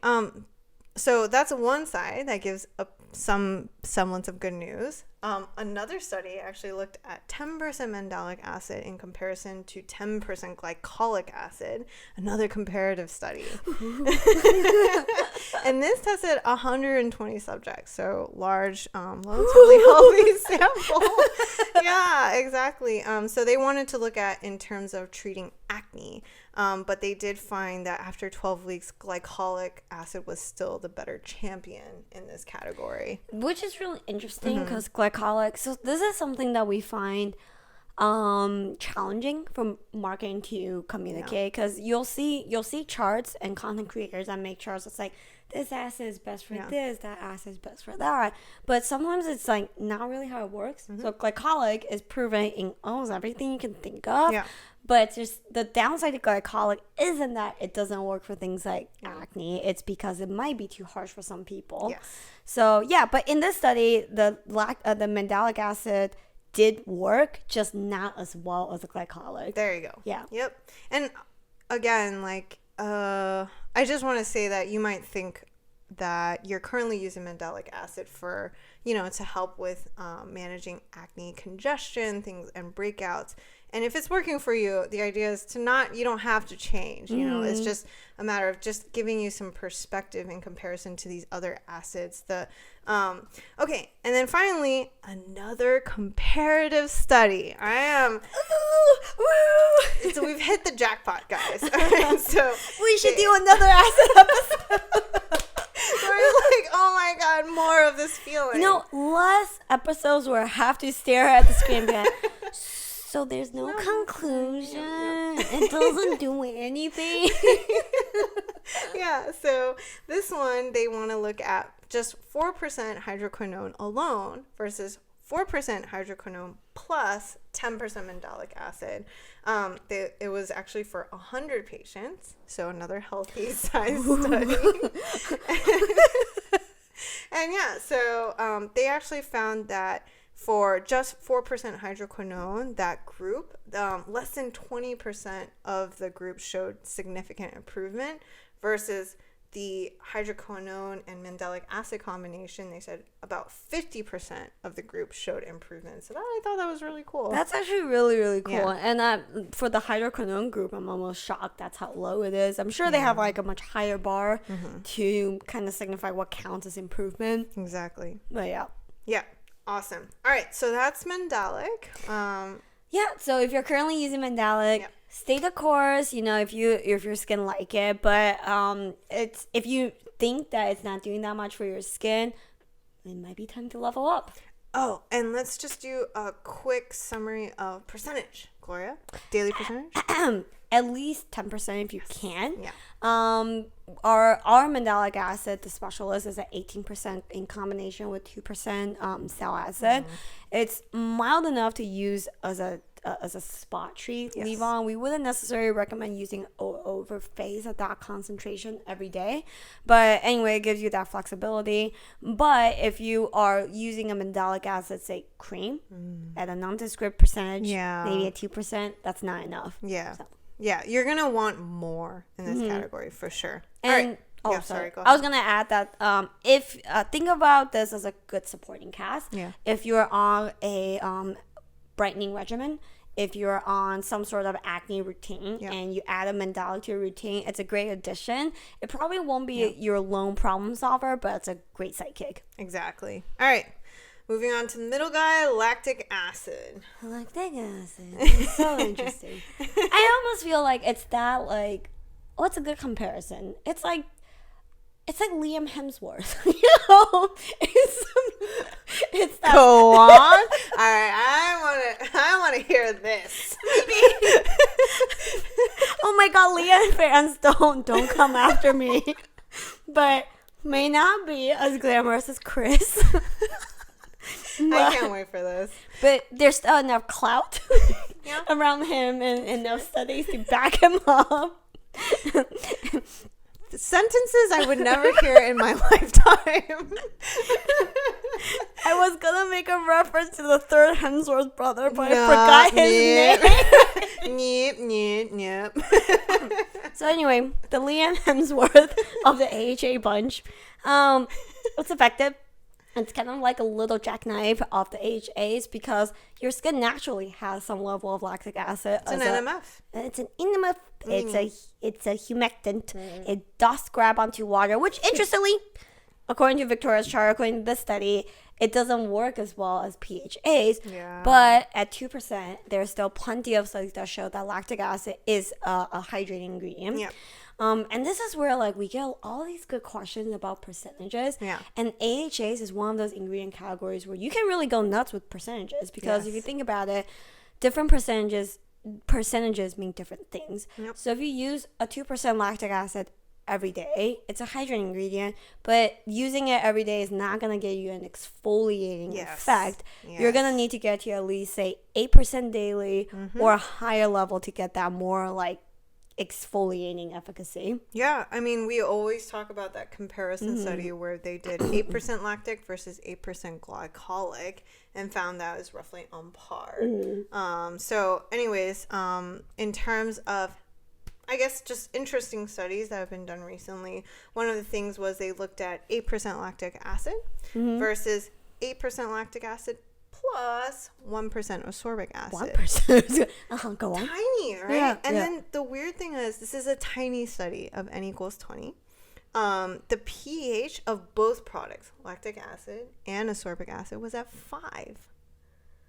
So that's one side that gives some semblance of good news. Another study actually looked at 10% mandelic acid in comparison to 10% glycolic acid. Another comparative study. And this tested 120 subjects, so large, relatively healthy sample. Yeah, exactly. So they wanted to look at in terms of treating acne. But they did find that after 12 weeks, glycolic acid was still the better champion in this category. Which is really interesting because glycolic, so this is something that we find challenging from marketing to communicate, because you'll see charts and content creators that make charts. It's like, this acid is best for this, that acid is best for that. But sometimes it's like not really how it works. So glycolic is proven in almost everything you can think of. Yeah. But just the downside of glycolic isn't that it doesn't work for things like acne. It's because it might be too harsh for some people. Yes. So yeah, but in this study, the mandelic acid did work, just not as well as the glycolic. There you go. Yeah. Yep. And again, like, I just want to say that you might think that you're currently using mandelic acid for, to help with managing acne congestion, things and breakouts. And if it's working for you, the idea is you don't have to change. It's just a matter of just giving you some perspective in comparison to these other acids. Okay, and then finally, another comparative study. So we've hit the jackpot, guys. So we should do another acid episode. We're like, oh my god, more of this feeling. Less episodes where I have to stare at the screen and be like, so there's no conclusion. It doesn't do anything. Yeah, so this one, they want to look at just 4% hydroquinone alone versus 4% hydroquinone plus 10% mandelic acid. It was actually for 100 patients, so another healthy size study. And yeah, so they actually found that for just 4% hydroquinone, that group, less than 20% of the group showed significant improvement versus the hydroquinone and mandelic acid combination. They said about 50% of the group showed improvement. So I thought that was really cool. That's actually really, really cool. Yeah. And for the hydroquinone group, I'm almost shocked that's how low it is. I'm sure they have like a much higher bar to kind of signify what counts as improvement. Exactly. But yeah. Yeah. Awesome. All right. So that's mandelic. Yeah. So if you're currently using mandelic, stay the course. If your skin like it, but if you think that it's not doing that much for your skin, it might be time to level up. Oh, and let's just do a quick summary of percentage, Gloria. Daily percentage. At least 10% if you can. Yeah. Our mandelic acid, the specialist, is at 18% in combination with 2% cell acid. It's mild enough to use as a spot treat. Leave on. We wouldn't necessarily recommend using over phase at that concentration every day, but anyway, it gives you that flexibility. But if you are using a mandelic acid, say cream, at a nondescript percentage, maybe at 2%, that's not enough. Yeah, you're gonna want more in this category for sure. And all right. Sorry. Go ahead. I was gonna add that if think about this as a good supporting cast. If you're on a brightening regimen, if you're on some sort of acne routine and you add a mandelic to your routine, it's a great addition. It probably won't be your lone problem solver, but it's a great sidekick. Exactly. All right. Moving on to the middle guy, lactic acid. Lactic acid. It's so interesting. I almost feel like it's that, like, what's a good comparison? It's like It's like Liam Hemsworth. It's that. Go on. All right, I want to hear this. Oh my God, Liam fans, don't come after me. But may not be as glamorous as Chris. I can't wait for this. But there's still enough clout around him and enough studies to back him up. Sentences I would never hear in my lifetime. I was gonna make a reference to the third Hemsworth brother, but I forgot his name. Yep. So anyway, the Liam Hemsworth of the AHA bunch, it's effective. It's kind of like a little jackknife of the AHAs because your skin naturally has some level of lactic acid. It's an NMF. It's an NMF. It's a humectant. It does grab onto water, which interestingly, according to Victoria's chart, according to this study, it doesn't work as well as PHAs. Yeah. But at 2%, there's still plenty of studies that show that lactic acid is a hydrating ingredient. Yeah. And this is where like we get all these good questions about percentages. Yeah. And AHAs is one of those ingredient categories where you can really go nuts with percentages because if you think about it, different percentages mean different things. Yep. So if you use a 2% lactic acid every day, it's a hydrating ingredient, but using it every day is not going to get you an exfoliating effect. Yes. You're going to need to get to at least say 8% daily or a higher level to get that more like exfoliating efficacy. Yeah, I mean, we always talk about that comparison study where they did 8% lactic versus 8% glycolic and found that was roughly on par. So anyways, in terms of, I guess, just interesting studies that have been done recently, one of the things was they looked at 8% lactic acid versus 8% lactic acid plus 1% ascorbic acid. 1%. Go on. Tiny, right? Yeah, and then the weird thing is, this is a tiny study of N equals 20. The pH of both products, lactic acid and ascorbic acid, was at 5.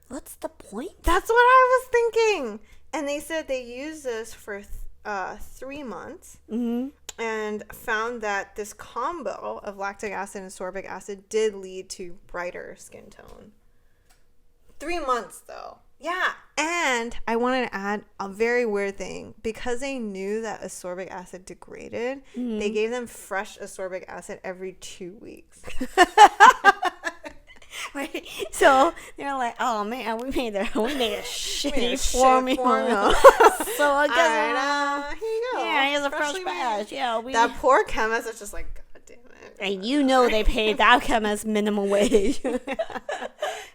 What's the point? That's what I was thinking. And they said they used this for 3 months and found that this combo of lactic acid and ascorbic acid did lead to brighter skin tone. 3 months though. Yeah. And I wanted to add a very weird thing. Because they knew that ascorbic acid degraded, they gave them fresh ascorbic acid every 2 weeks. Right. So they're like, oh man, we made a shitty formula. So I guess here you go. yeah, here's a fresh batch. Yeah, that poor chemist is just like, God damn it. And you know they paid that chemist minimum wage.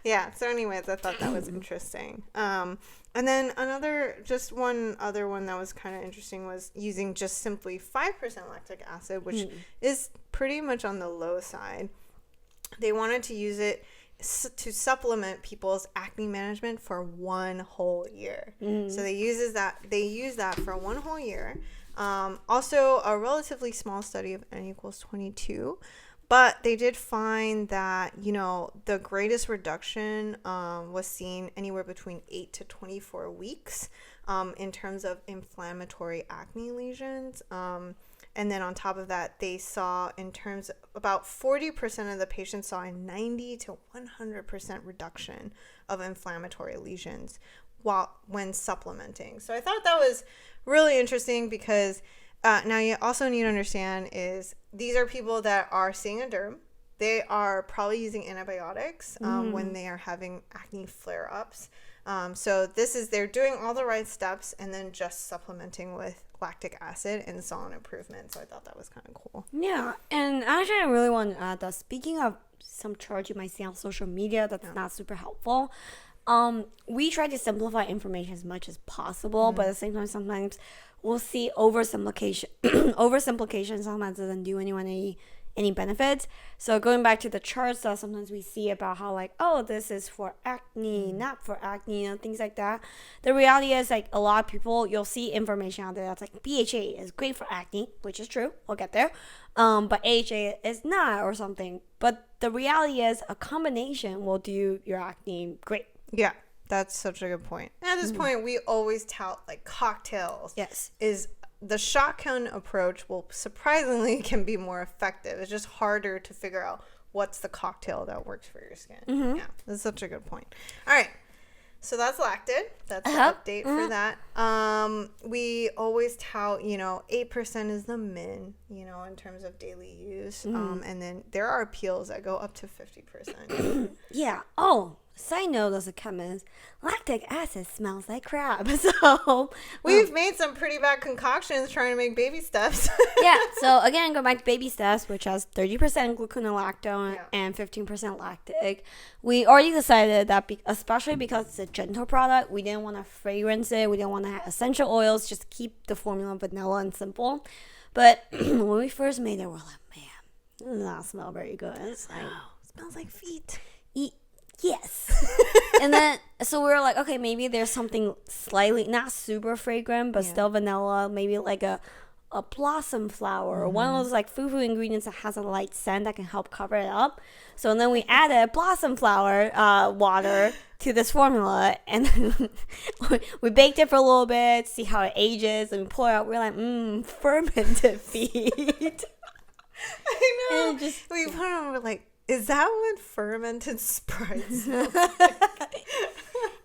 Yeah. So anyways, I thought that was interesting. And then one other one that was kind of interesting was using just simply 5% lactic acid, which is pretty much on the low side. They wanted to use it to supplement people's acne management for 1 whole year. So they use that for 1 whole year. Also, a relatively small study of N equals 22. But they did find that, the greatest reduction was seen anywhere between 8 to 24 weeks in terms of inflammatory acne lesions. And then on top of that, they saw in terms of about 40% of the patients saw a 90 to 100% reduction of inflammatory lesions when supplementing. So I thought that was really interesting because now you also need to understand is these are people that are seeing a derm. They are probably using antibiotics when they are having acne flare-ups. So they're doing all the right steps and then just supplementing with lactic acid and saw an improvement. So I thought that was kind of cool. Yeah, and actually I really want to add that speaking of some charts you might see on social media that's not super helpful, we try to simplify information as much as possible, but at the same time sometimes we'll see oversimplification. Oversimplification sometimes doesn't do anyone any benefits. So going back to the charts that sometimes we see about how like, oh, this is for acne, not for acne, things like that. The reality is like a lot of people, you'll see information out there that's like PHA is great for acne, which is true. We'll get there. But AHA is not or something. But the reality is a combination will do your acne great. Yeah, that's such a good point. And at this point, we always tout like cocktails. Yes. Is the shotgun approach will surprisingly can be more effective. It's just harder to figure out what's the cocktail that works for your skin. Mm-hmm. Yeah, that's such a good point. All right. So that's lacted. That's the update for that. We always tout, 8% is the min, in terms of daily use. And then there are peels that go up to 50%. Yeah. Oh, side note as a chemist, lactic acid smells like crap. So we've made some pretty bad concoctions trying to make baby steps. Yeah. So again, go back to baby steps, which has 30% gluconolactone and 15% lactic. We already decided that, especially because it's a gentle product, we didn't want to fragrance it. We didn't want to have essential oils. Just keep the formula vanilla and simple. But when we first made it, we're like, man, it does not smell very good. It's like, it smells like feet. Yes. And then, so we were like, okay, maybe there's something slightly, not super fragrant, but still vanilla, maybe like a blossom flower or one of those like foo ingredients that has a light scent that can help cover it up. So then we added blossom flower water to this formula, and then we baked it for a little bit, see how it ages, and we pour it out. We're like, fermented feet. I know. And just, we put it on, we're like, is that what fermented Sprite smells like?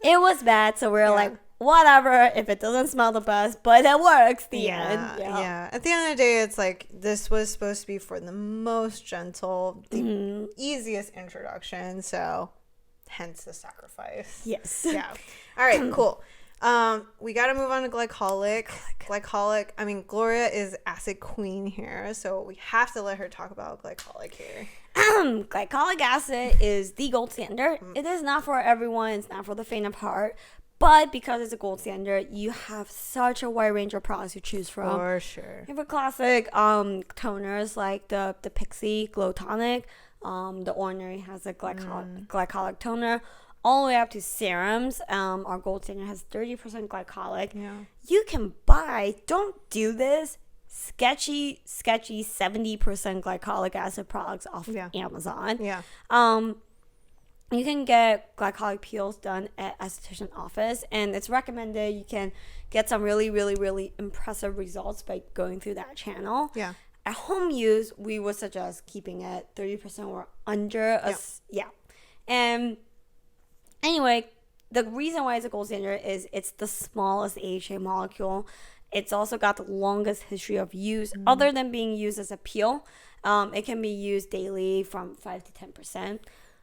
It was bad, so we were like, whatever, if it doesn't smell the best, but it works, the end. Yeah. At the end of the day, it's like, this was supposed to be for the most gentle, the easiest introduction, so hence the sacrifice. Yes. Yeah. All right, cool. We got to move on to glycolic. I mean, Gloria is acid queen here, so we have to let her talk about glycolic here. Glycolic acid is the gold standard. It is not for everyone. It's not for the faint of heart. But because it's a gold standard, you have such a wide range of products to choose from. For sure. You have a classic toners like the Pixie Glow Tonic. The Ordinary has a glycolic toner. All the way up to serums. Our gold standard has 30% glycolic. Yeah. You can buy, don't do this, sketchy 70% glycolic acid products off Amazon. Yeah. You can get glycolic peels done at esthetician office, and it's recommended. You can get some really, really, really impressive results by going through that channel. Yeah. At home use, we would suggest keeping it 30% or under. And anyway, the reason why it's a gold standard is it's the smallest AHA molecule. It's also got the longest history of use, other than being used as a peel. It can be used daily from 5 to 10%.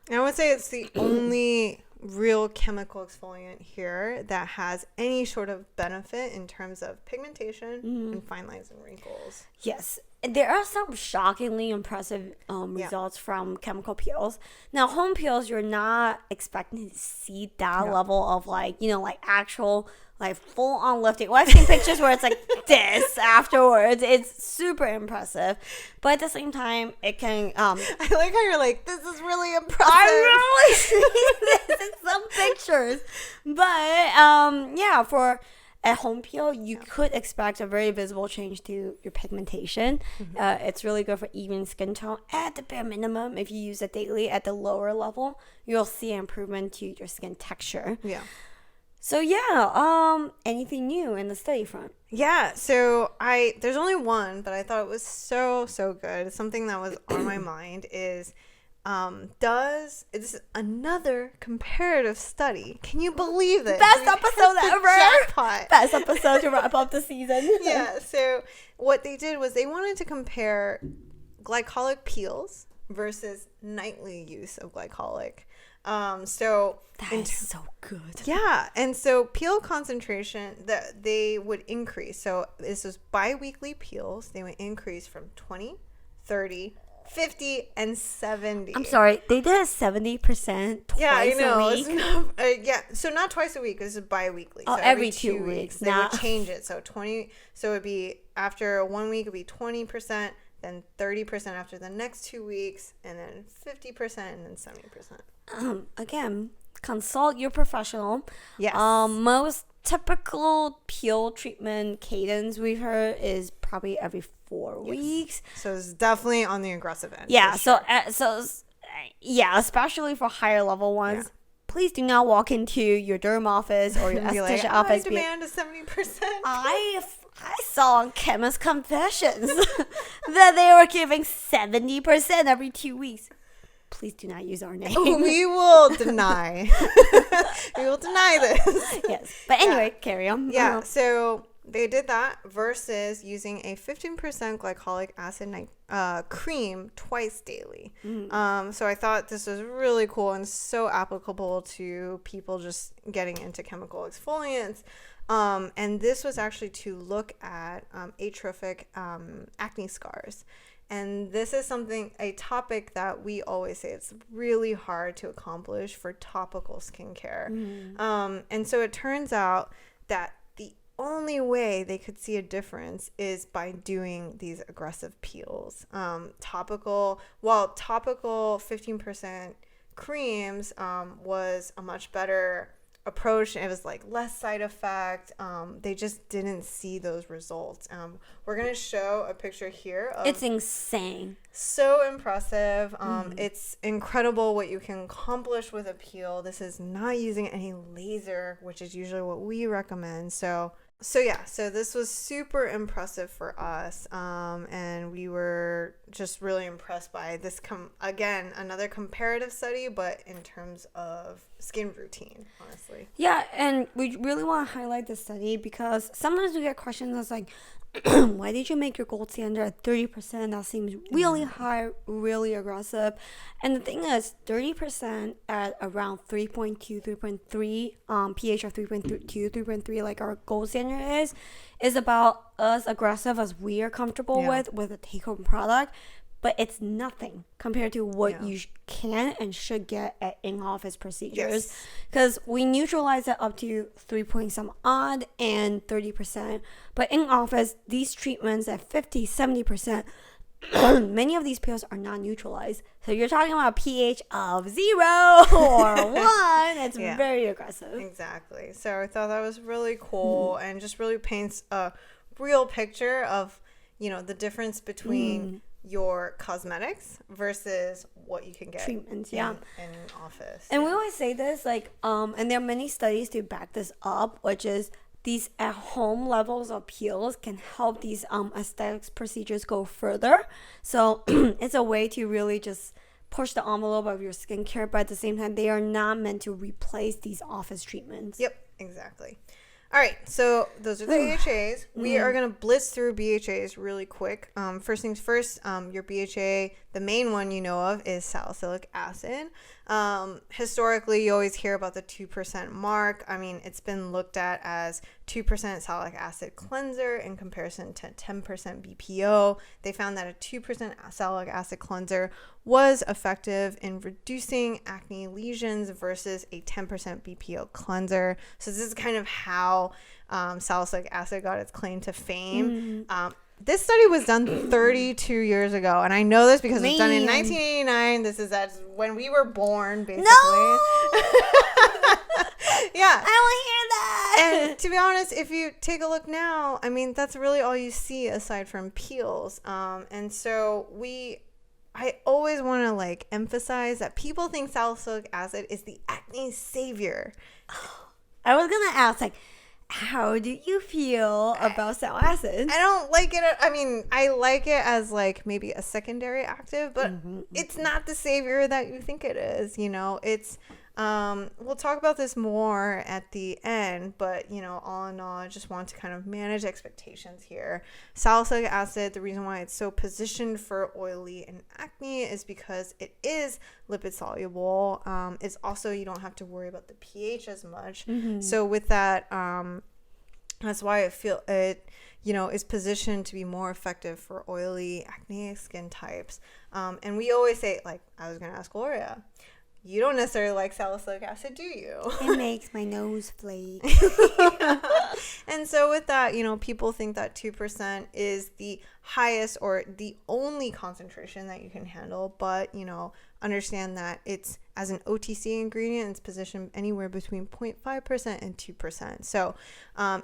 I would say it's the only real chemical exfoliant here that has any sort of benefit in terms of pigmentation and fine lines and wrinkles. Yes. There are some shockingly impressive results from chemical peels. Now, home peels, you're not expecting to see that level of actual full on lifting. Well, I've seen pictures where it's like this afterwards. It's super impressive. But at the same time, it can... I like how you're like, this is really impressive. I really see this in some pictures. But, for... At home peel, you could expect a very visible change to your pigmentation. It's really good for even skin tone. At the bare minimum, if you use it daily at the lower level, you'll see an improvement to your skin texture. Yeah. So anything new in the study front? Yeah, so there's only one, but I thought it was so good. Something that was on my mind is this is another comparative study. Can you believe this? Best episode ever. Jackpot. Best episode to wrap up the season. Yeah. So what they did was they wanted to compare glycolic peels versus nightly use of glycolic. So that is so good. Yeah, and so peel concentration that they would increase. So this was bi-weekly peels. They would increase from 20, 30. 50 and 70. I'm sorry, they did 70% twice a week. So not twice a week. This is bi-weekly. Oh, so every 2 weeks. They would change it. So 20. So it'd be after 1 week, it'd be 20%, then 30% after the next 2 weeks, and then 50%, and then 70%. Again, consult your professional. Yes. Most typical peel treatment cadence we've heard is probably every 4 weeks. So it's definitely on the aggressive end. Yeah. Sure. Especially for higher level ones. Yeah. Please do not walk into your derm office or your esthetician office. I demand a 70%. I saw on Chemist Confessions that they were giving 70% every 2 weeks. Please do not use our name. We will deny. We will deny this. Yes. But anyway, carry on. Yeah. So they did that versus using a 15% glycolic acid cream twice daily. So I thought this was really cool and so applicable to people just getting into chemical exfoliants. And this was actually to look at atrophic acne scars. And this is a topic that we always say it's really hard to accomplish for topical skincare. And so it turns out that the only way they could see a difference is by doing these aggressive peels. Topical 15% creams was a much better approach. It was like less side effect. They just didn't see those results. We're gonna show a picture here of, it's insane, so impressive. It's incredible what you can accomplish with a peel. This is not using any laser, which is usually what we recommend. So this was super impressive for us, and we were just really impressed by this. Again, another comparative study, but in terms of skin routine, honestly. Yeah, and we really want to highlight this study because sometimes we get questions that's like, why did you make your gold standard at 30%? That seems really high, really aggressive. And the thing is, 30% at around 3.2, 3.3, pH of 3.2, 3.3, like our gold standard is about as aggressive as we are comfortable with a take-home product. But it's nothing compared to what you can and should get at in-office procedures. Because we neutralize it up to 3 point some odd and 30%. But in office, these treatments at 50, 70%, many of these pills are not neutralized. So you're talking about a pH of 0 or 1. It's very aggressive. Exactly. So I thought that was really cool and just really paints a real picture of, the difference between your cosmetics versus what you can get treatments in office. And we always say this, like, and there are many studies to back this up, which is these at-home levels of peels can help these aesthetics procedures go further. So it's a way to really just push the envelope of your skincare, but at the same time, they are not meant to replace these office treatments. Yep, exactly. All right, so those are the AHAs. We are going to blitz through BHAs really quick. First things first, your BHA, the main one you know of is salicylic acid. Historically, you always hear about the 2% mark. I mean, it's been looked at as 2% salicylic acid cleanser in comparison to 10% BPO. They found that a 2% salicylic acid cleanser was effective in reducing acne lesions versus a 10% BPO cleanser. So this is kind of how salicylic acid got its claim to fame. This study was done 32 years ago, and I know this because it was done in 1989. This is when we were born, basically. No! Yeah. I don't hear that! And to be honest, if you take a look now, I mean, that's really all you see aside from peels. And so I always want to emphasize that people think salicylic acid is the acne savior. I was going to ask, how do you feel about salicylic acid? I don't like it. I mean, I like it as maybe a secondary active, but it's not the savior that you think it is. It's we'll talk about this more at the end, but all in all, I just want to kind of manage expectations here. Salicylic acid, the reason why it's so positioned for oily and acne is because it is lipid soluble. It's also, you don't have to worry about the pH as much. So with that, that's why I feel it is positioned to be more effective for oily acne skin types. And we always say, I was going to ask Gloria, you don't necessarily like salicylic acid, do you? It makes my nose flake. And so with that, people think that 2% is the highest or the only concentration that you can handle. But, understand that it's, as an OTC ingredient, it's positioned anywhere between 0.5% and 2%. So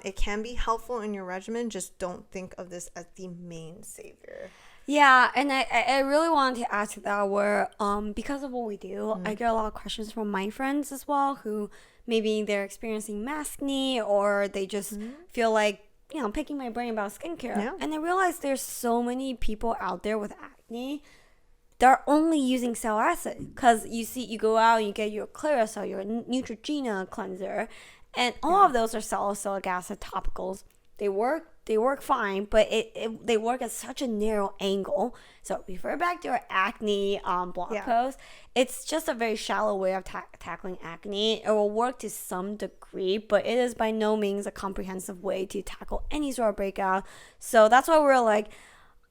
it can be helpful in your regimen. Just don't think of this as the main savior. Yeah, and I really wanted to ask that where because of what we do, I get a lot of questions from my friends as well who maybe they're experiencing maskne or they just feel like picking my brain about skincare. Yeah. And I realized there's so many people out there with acne. They're only using salicylic acid because you go out and you get your Clearasil, your Neutrogena cleanser, and all of those are salicylic acid topicals. They work fine, but they work at such a narrow angle. So refer back to our acne blog post. It's just a very shallow way of tackling acne. It will work to some degree, but it is by no means a comprehensive way to tackle any sort of breakout. So that's why we're like,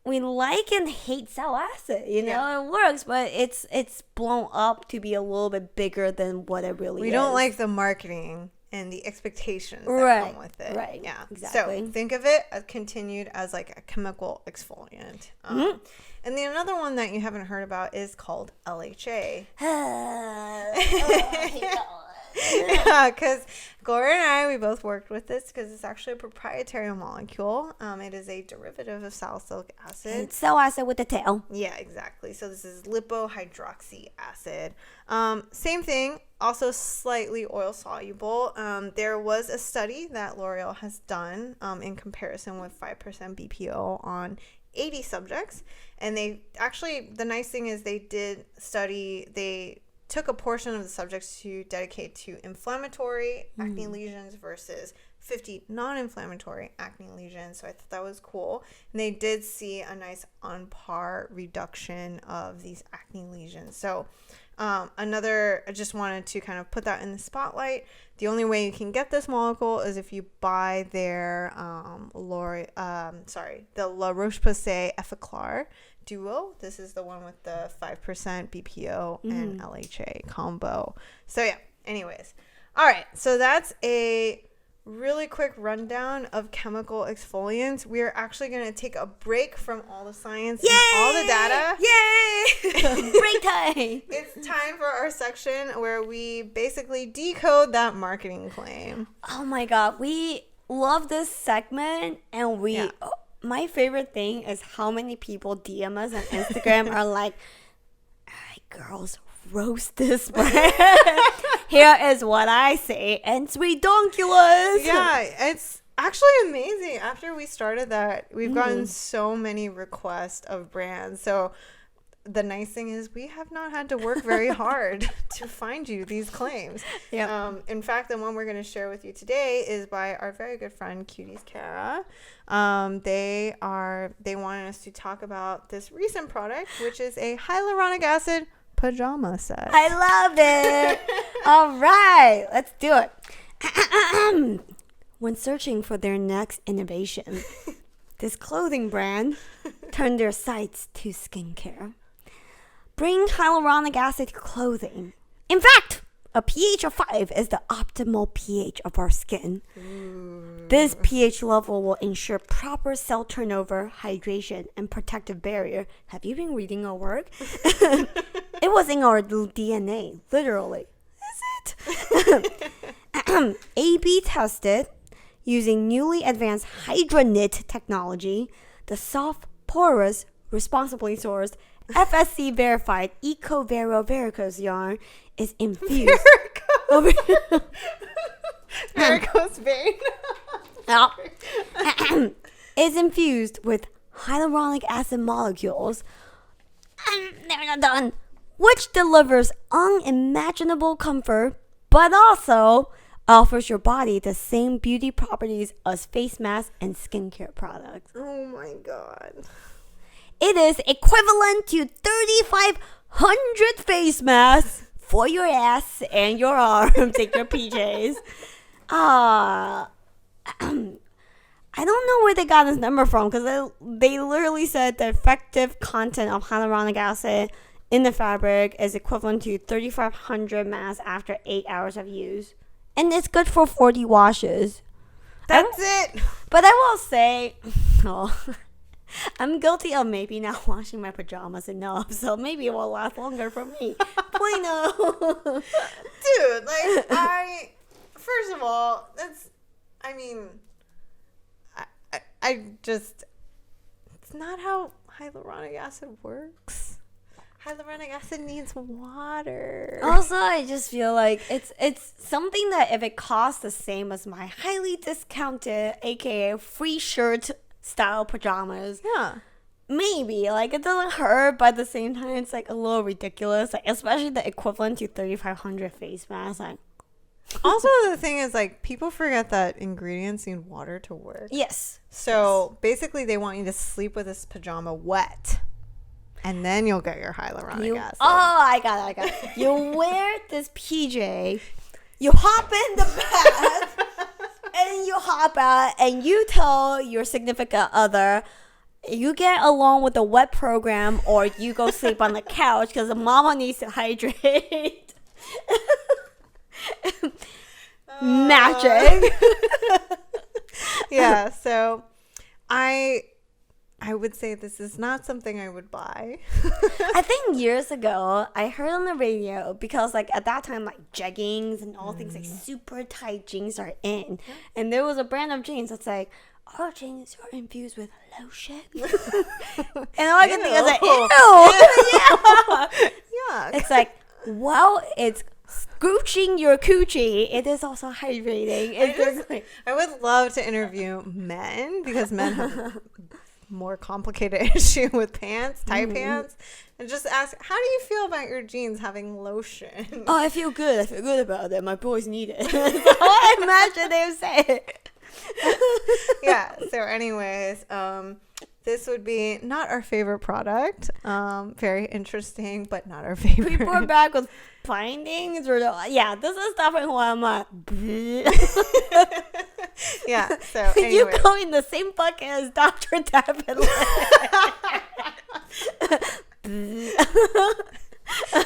we like and hate salicylic acid. It works, but it's blown up to be a little bit bigger than what it really is. We don't like the marketing and the expectations that come with it. Right. Yeah. Exactly. So think of it as continued as like a chemical exfoliant. And then another one that you haven't heard about is called LHA. Yeah, because Gloria and I, we both worked with this because it's actually a proprietary molecule. It is a derivative of salicylic acid. It's salicylic acid with a tail. Yeah, exactly. So this is lipohydroxy acid. Same thing, also slightly oil soluble. There was a study that L'Oreal has done in comparison with 5% BPO on 80 subjects. And the nice thing is they took a portion of the subjects to dedicate to inflammatory acne lesions versus 50 non-inflammatory acne lesions. So I thought that was cool. And they did see a nice on par reduction of these acne lesions. So I just wanted to kind of put that in the spotlight. The only way you can get this molecule is if you buy their the La Roche-Posay Effaclar Duo. This is the one with the 5% BPO and LHA combo. So yeah, anyways. All right, so that's a really quick rundown of chemical exfoliants. We are actually going to take a break from all the science and all the data. Yay! Break time! It's time for our section where we basically decode that marketing claim. Oh my god, we love this segment, and my favorite thing is how many people DM us on Instagram are like, all right, girls, roast this brand. Here is what I say, and it's redonkulous. Yeah, it's actually amazing. After we started that, we've gotten so many requests of brands. So the nice thing is we have not had to work very hard to find you these claims. Yeah. In fact, the one we're going to share with you today is by our very good friend Cuties Cara. They wanted us to talk about this recent product, which is a hyaluronic acid pajama set. I love it. All right, let's do it. When searching for their next innovation, this clothing brand turned their sights to skincare. Bring hyaluronic acid to clothing. In fact, a pH of 5 is the optimal pH of our skin. This pH level will ensure proper cell turnover, hydration, and protective barrier. Have you been reading our work? It was in our DNA, literally. Is it? A/B tested using newly advanced HydraKnit technology. The soft, porous, responsibly sourced, FSC verified Eco-Vero varicose yarn is infused. Varicose vein. Is infused with hyaluronic acid molecules. They're not done. Which delivers unimaginable comfort, but also offers your body the same beauty properties as face masks and skincare products. Oh my god. It is equivalent to 3,500 face masks for your ass and your arms and your PJs. I don't know where they got this number from, because they literally said the effective content of hyaluronic acid in the fabric is equivalent to 3,500 masks after 8 hours of use. And it's good for 40 washes. That's it. But I will say, I'm guilty of maybe not washing my pajamas enough, so maybe it will last longer for me. Bueno. Dude, first of all, it's not how hyaluronic acid works. Hyaluronic acid needs water. Also, I just feel like it's something that if it costs the same as my highly discounted, aka free shirt style pajamas, Yeah. maybe like it doesn't hurt, but at the same time, it's like a little ridiculous. Like especially the equivalent to 3,500 face masks. Like, Also, the thing is, like, people forget that ingredients need water to work. yes. So basically, they want you to sleep with this pajama wet, and then you'll get your hyaluronic acid. Oh, I got it. You wear this PJ, you hop in the bath, and you hop out, and you tell your significant other, you get along with the wet program, or you go sleep on the couch because the mama needs to hydrate. Magic. Yeah, so I would say this is not something I would buy. I think years ago I heard on the radio, because like at that time like jeggings and all things like super tight jeans are in, and there was a brand of jeans that's like, our jeans are infused with lotion. And all I can think is like, ew. Yeah. It's like, well, it's scooching your coochie. It is also hydrating. I would love to interview men, because men have a more complicated issue with pants, tight pants, and just ask, how do you feel about your jeans having lotion? Oh, I feel good. I feel good about it. My boys need it. That's all I imagine they would say. Yeah. So anyways, this would be not our favorite product. Very interesting, but not our favorite. People are back with findings, or yeah, this is definitely why I'm like, Yeah. So you anyway. go in the same bucket as Dr. Davin Lim.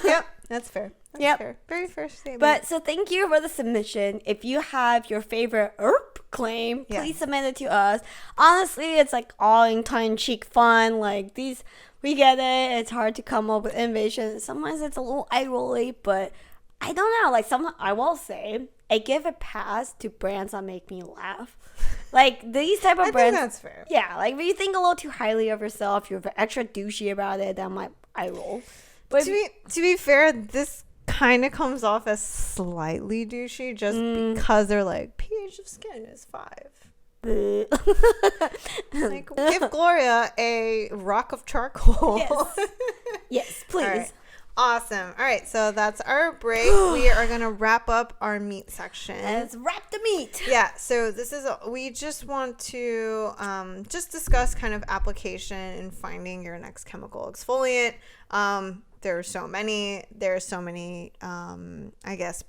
Yep, that's fair. That's Yep. fair. Very fair statement. But so thank you for the submission. If you have your favorite herb claim, Yes. please submit it to us. Honestly, it's like all in tongue-in-cheek fun. Like these, we get it. It's hard to come up with innovation. Sometimes it's a little eye-rolly, but I don't know. Like I will say, I give a pass to brands that make me laugh. Like these type of I brands. think that's fair. Yeah, like if you think a little too highly of yourself, you're extra douchey about it, then my eye roll. But To be fair, this kind of comes off as slightly douchey just because they're like, pH of skin is 5. Like, give Gloria a rock of charcoal. Yes. Yes, please. All right. Awesome. All right, so that's our break. We are going to wrap up our meat section. Let's wrap the meat. Yeah, so we just want to just discuss kind of application and finding your next chemical exfoliant. There are so many, I guess,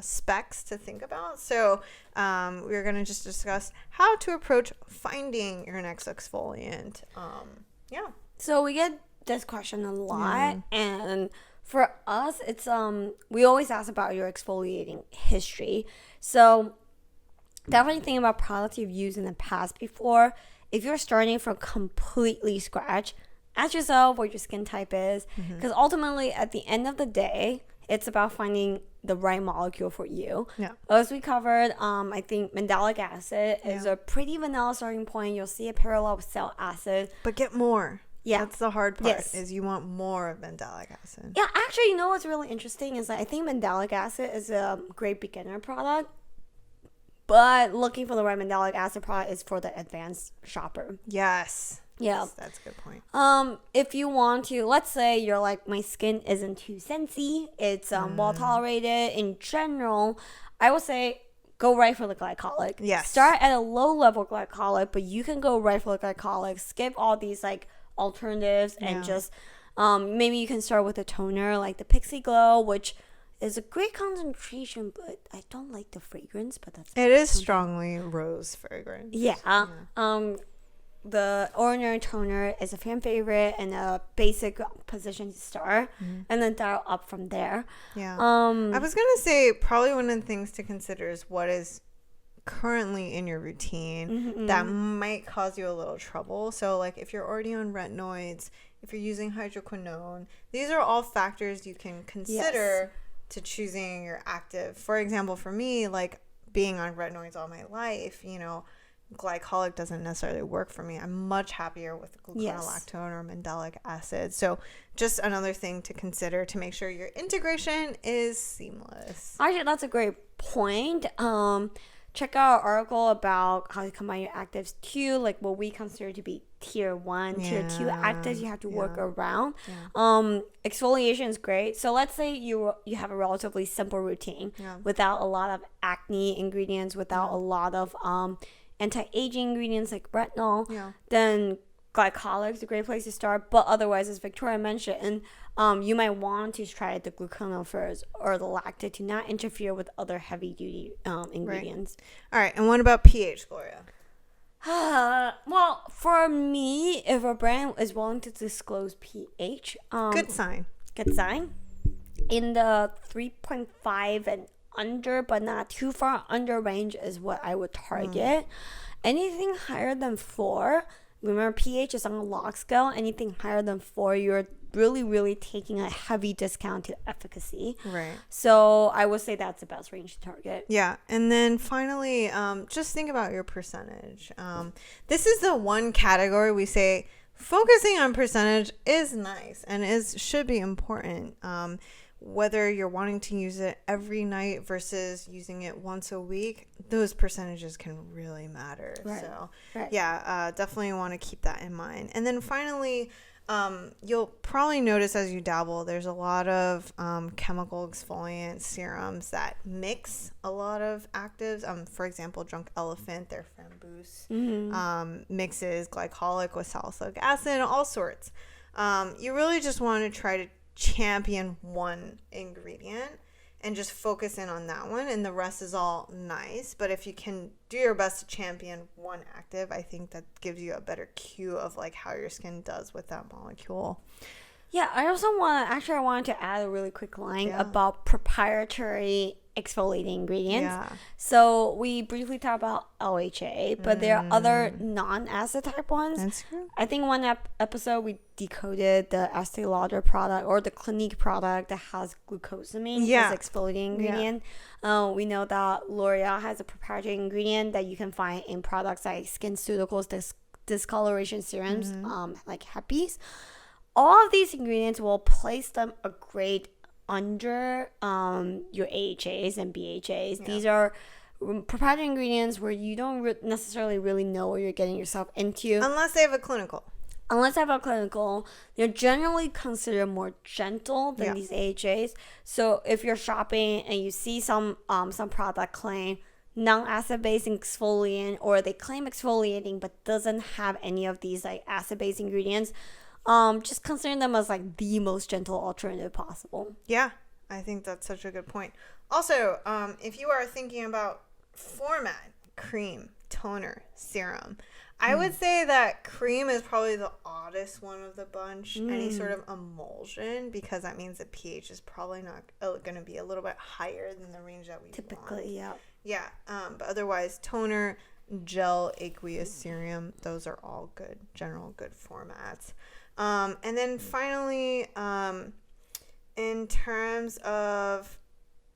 specs to think about. So we're going to just discuss how to approach finding your next exfoliant. Yeah. So we get this question a lot, and for us, it's we always ask about your exfoliating history. So definitely think about products you've used in the past before. If you're starting from completely scratch, ask yourself what your skin type is, because ultimately at the end of the day, it's about finding the right molecule for you. Yeah. As we covered, I think mandelic acid is a pretty vanilla starting point. You'll see a parallel with salicylic acid. But get more. Yeah. That's the hard part, Yes. is you want more of mandelic acid. Yeah, actually, you know what's really interesting is that I think mandelic acid is a great beginner product, but looking for the right mandelic acid product is for the advanced shopper. Yes. Yeah. Yes, that's a good point. If you want to, let's say you're like, my skin isn't too sensy, it's well tolerated in general, I would say go right for the glycolic. Yes. Start at a low level glycolic, but you can go right for the glycolic. Skip all these like alternatives and just maybe you can start with a toner like the Pixie Glow, which is a great concentration, but I don't like the fragrance. But that's It is strongly rose fragrance. yeah. The ordinary toner is a fan favorite and a basic position to start, and then dial up from there. Yeah. I was gonna say probably one of the things to consider is what is currently in your routine that might cause you a little trouble. So like if you're already on retinoids, if you're using hydroquinone, these are all factors you can consider to choosing your active. For example, for me, like being on retinoids all my life, you know, glycolic doesn't necessarily work for me. I'm much happier with gluconolactone or mandelic acid. So just another thing to consider to make sure your integration is seamless. Actually, that's a great point. Check out our article about how to combine your actives to like what we consider to be tier 1, tier 2 actives you have to work around. Exfoliation is great. So let's say you have a relatively simple routine without a lot of acne ingredients, without a lot of anti-aging ingredients like retinol, then glycolic is a great place to start. But otherwise, as Victoria mentioned, you might want to try the gluconol first or the lactate to not interfere with other heavy-duty ingredients. All right, and what about pH, Gloria? Well, for me, if a brand is willing to disclose pH, good sign. Good sign. In the 3.5 and under, but not too far under range is what I would target. Anything higher than 4, remember pH is on a log scale. Anything higher than 4, you're really, really taking a heavy discount to efficacy. Right. So I would say that's the best range to target. Yeah. And then finally, just think about your percentage. This is the one category we say focusing on percentage is nice and should be important. Whether you're wanting to use it every night versus using it once a week, those percentages can really matter. Right. So, definitely want to keep that in mind. And then finally, you'll probably notice as you dabble, there's a lot of chemical exfoliant serums that mix a lot of actives. For example, Drunk Elephant, their Framboos mixes glycolic with salicylic acid, all sorts. You really just want to try to champion one ingredient and just focus in on that one, and the rest is all nice. But if you can do your best to champion one active, I think that gives you a better cue of like how your skin does with that molecule. Yeah, I also wanted to add a really quick line about proprietary exfoliating ingredients. So we briefly talked about LHA, but there are other non-acid type ones. That's true. I think one episode we decoded the Estee Lauder product or the Clinique product that has glucosamine as exfoliating ingredient. We know that L'Oreal has a proprietary ingredient that you can find in products like SkinCeuticals, discoloration serums, like Happies. All of these ingredients will place them a grade under your AHAs and BHAs. These are proprietary ingredients where you don't necessarily really know what you're getting yourself into. Unless they have a clinical. They're generally considered more gentle than these AHAs. So if you're shopping and you see some product claim non-acid based exfoliant, or they claim exfoliating but doesn't have any of these like acid based ingredients, just consider them as like the most gentle alternative possible. Yeah, I think that's such a good point. Also, if you are thinking about format, cream, toner, serum, I would say that cream is probably the oddest one of the bunch. Any sort of emulsion, because that means the pH is probably not going to be a little bit higher than the range that we typically want. Yeah, but otherwise, toner, gel, aqueous, serum, those are all good, general good formats. And then finally, in terms of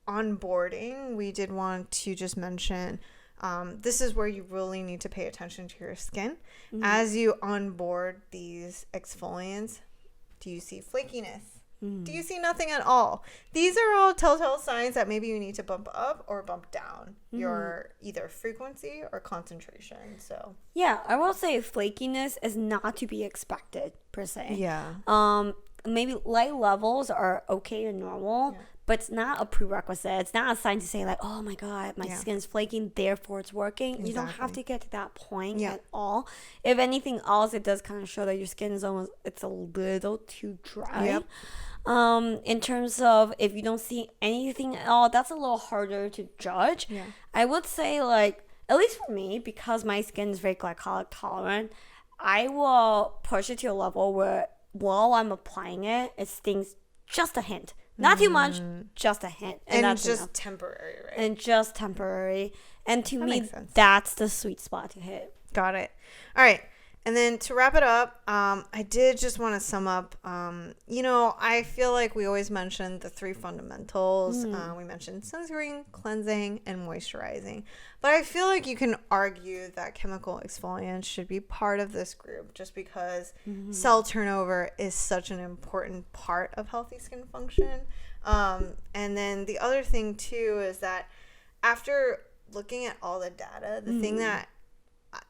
onboarding, we did want to just mention, this is where you really need to pay attention to your skin. As you onboard these exfoliants, do you see flakiness? Do you see nothing at all? These are all telltale signs that maybe you need to bump up or bump down your either frequency or concentration. So yeah, I will say flakiness is not to be expected per se. Maybe light levels are okay and normal, but it's not a prerequisite. It's not a sign to say like, oh my god, my skin's flaking, therefore it's working. Exactly. You don't have to get to that point at all. If anything else, it does kind of show that your skin is it's a little too dry. In terms of if you don't see anything at all, that's a little harder to judge. I would say, like, at least for me, because my skin is very glycolic tolerant, I will push it to a level where while I'm applying it, it stings just a hint. Not too much, just a hint. And that's just enough. temporary, right? And just temporary. And to that me, makes sense. that's the sweet spot to hit. Got it. All right. And then to wrap it up, I did just want to sum up, I feel like we always mention the 3 fundamentals. We mentioned sunscreen, cleansing, and moisturizing. But I feel like you can argue that chemical exfoliants should be part of this group just because cell turnover is such an important part of healthy skin function. And then the other thing, too, is that after looking at all the data, the thing that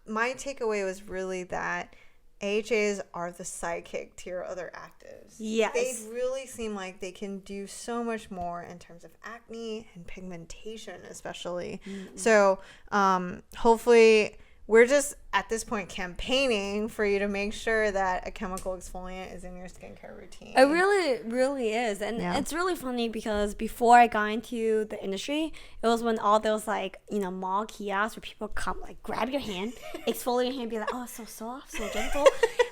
my takeaway was really that AHAs are the sidekick to your other actives. Yes. They really seem like they can do so much more in terms of acne and pigmentation, especially. So hopefully we're just at this point campaigning for you to make sure that a chemical exfoliant is in your skincare routine. It really is. And it's really funny because before I got into the industry, it was when all those mall kiosks where people come grab your hand, exfoliate your hand, be like, oh, it's so soft, so gentle.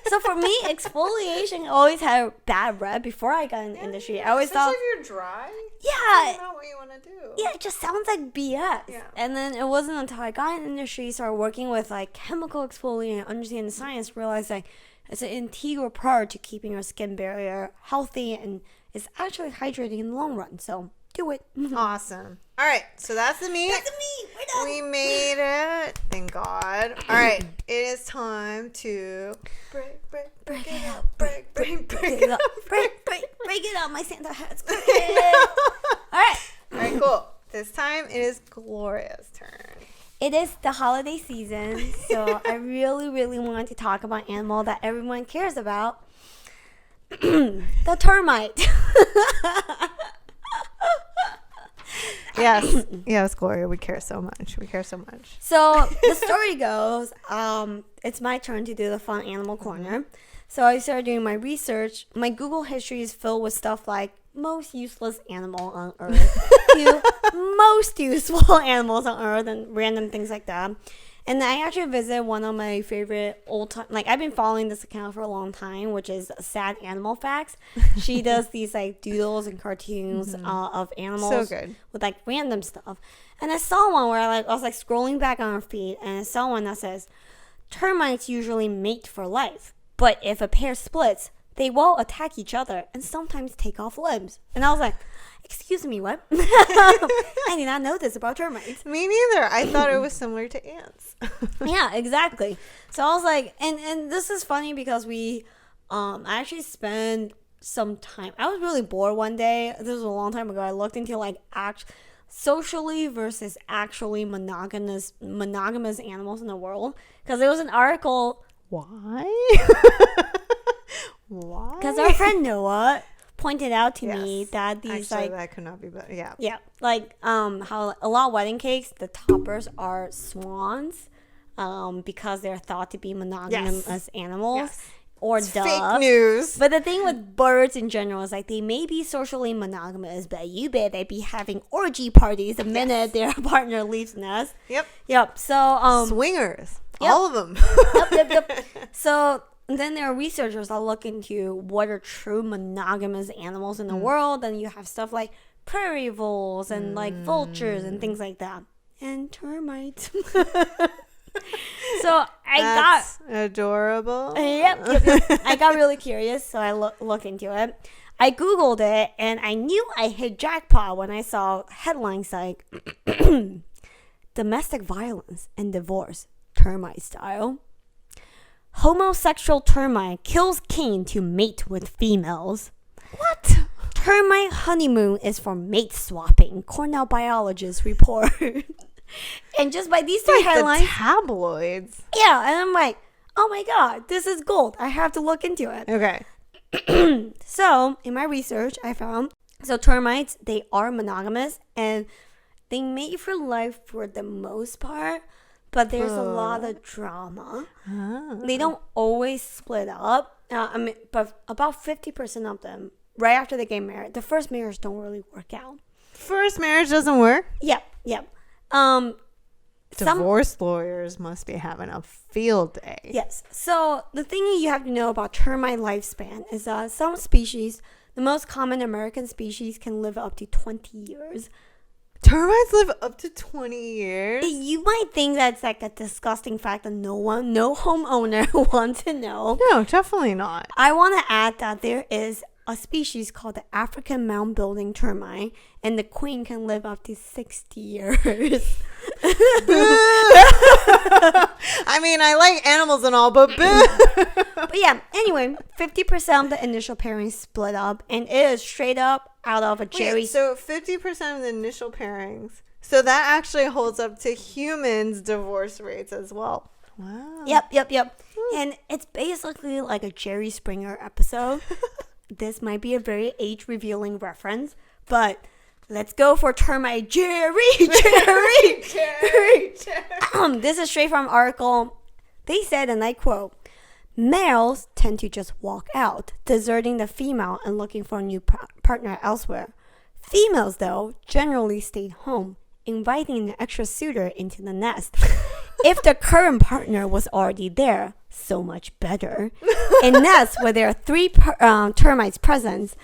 So for me, exfoliation always had a bad rep before I got in the industry. I always thought, if you're dry, yeah, you know what you want to do. Yeah, it just sounds like BS. Yeah. And then it wasn't until I got in the industry, started working with chemical exfoliant, understanding the science, realized it's an integral part to keeping your skin barrier healthy, and it's actually hydrating in the long run. So do it. Awesome. All right, so that's the meat. That's the meat. We're done. We made it. Thank God. All right, it is time to break it up. Break it up. Break it up. My Santa hat's crooked. All right, cool. This time it is Gloria's turn. It is the holiday season, so I really, really wanted to talk about an animal that everyone cares about. The termite. Yes, Gloria, we care so much. So the story goes, it's my turn to do the fun animal corner. So I started doing my research. My Google history is filled with stuff like most useless animal on earth to most useful animals on earth and random things like that. And I actually visited one of my favorite old time, I've been following this account for a long time, which is Sad Animal Facts. She does these doodles and cartoons of animals, so good, with random stuff. And I saw one where I was scrolling back on her feed, and I saw one that says, termites usually mate for life, but if a pair splits, they will attack each other and sometimes take off limbs. And I was like, excuse me, what? I did not know this about termites. Me neither. I thought it was similar to ants. Yeah, exactly. So I was like, and this is funny because I actually spent some time. I was really bored one day. This was a long time ago. I looked into socially versus actually monogamous animals in the world, because there was an article. Why? Why? Because our friend Noah pointed out to me that these actually, that could not be better. Yeah, how a lot of wedding cakes, the toppers are swans, because they're thought to be monogamous animals. Or it's doves. Fake news. But the thing with birds in general is they may be socially monogamous, but you bet they be having orgy parties the minute their partner leaves the nest. Yep. So swingers. Yep. All of them. Yep. So then there are researchers that look into what are true monogamous animals in the world, and you have stuff like prairie voles and vultures and things like that, and termites. So That's adorable. Yep. I got really curious, so I looked into it. I Googled it, and I knew I hit jackpot when I saw headlines like domestic violence and divorce, termite style. Homosexual termite kills king to mate with females. What? Termite honeymoon is for mate swapping, Cornell biologists report. And just by these three headlines, the tabloids. Yeah, and I'm like, oh my god, this is gold. I have to look into it. Okay. So in my research, I found termites, they are monogamous and they mate for life for the most part, but there's a lot of drama. They don't always split up. But about 50% of them, right after they get married, the first marriage don't really work out. First marriage doesn't work? Yep. Divorce lawyers must be having a field day. Yes. So the thing you have to know about termite lifespan is that some species, the most common American species, can live up to 20 years. Termites live up to 20 years? You might think that's like a disgusting fact that no homeowner wants to know. No, definitely not. I want to add that there is a species called the African mound building termite, and the queen can live up to 60 years. I mean, I like animals and all, but But yeah, anyway, 50% of the initial pairings split up, and it is straight up out of a cherry. Wait, so 50% of the initial pairings. So that actually holds up to humans' divorce rates as well. Wow. Yep. And it's basically like a Jerry Springer episode. This might be a very age-revealing reference, but let's go for termite Jerry. This is straight from an article. They said, and I quote, "Males tend to just walk out, deserting the female and looking for a new partner elsewhere. Females, though, generally stay home, inviting an extra suitor into the nest. If the current partner was already there, so much better. In nests where there are 3 termites present,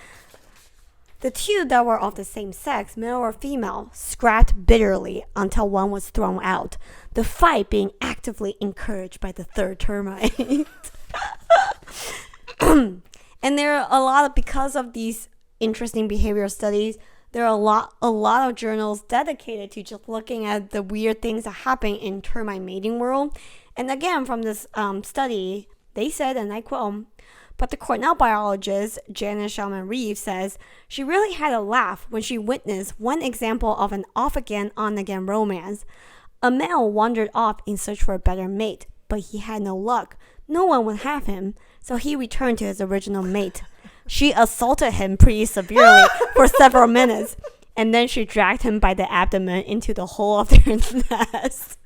the 2 that were of the same sex, male or female, scrapped bitterly until one was thrown out, the fight being actively encouraged by the 3rd termite." And there are a lot of, because of these interesting behavioral studies, there are a lot of journals dedicated to just looking at the weird things that happen in termite mating world. And again, from this study, they said, and I quote, "But the Cornell biologist Janice Shellman Reeves says she really had a laugh when she witnessed one example of an off-again, on-again romance. A male wandered off in search for a better mate, but he had no luck. No one would have him, so he returned to his original mate. She assaulted him pretty severely for several minutes, and then she dragged him by the abdomen into the hole of their nest."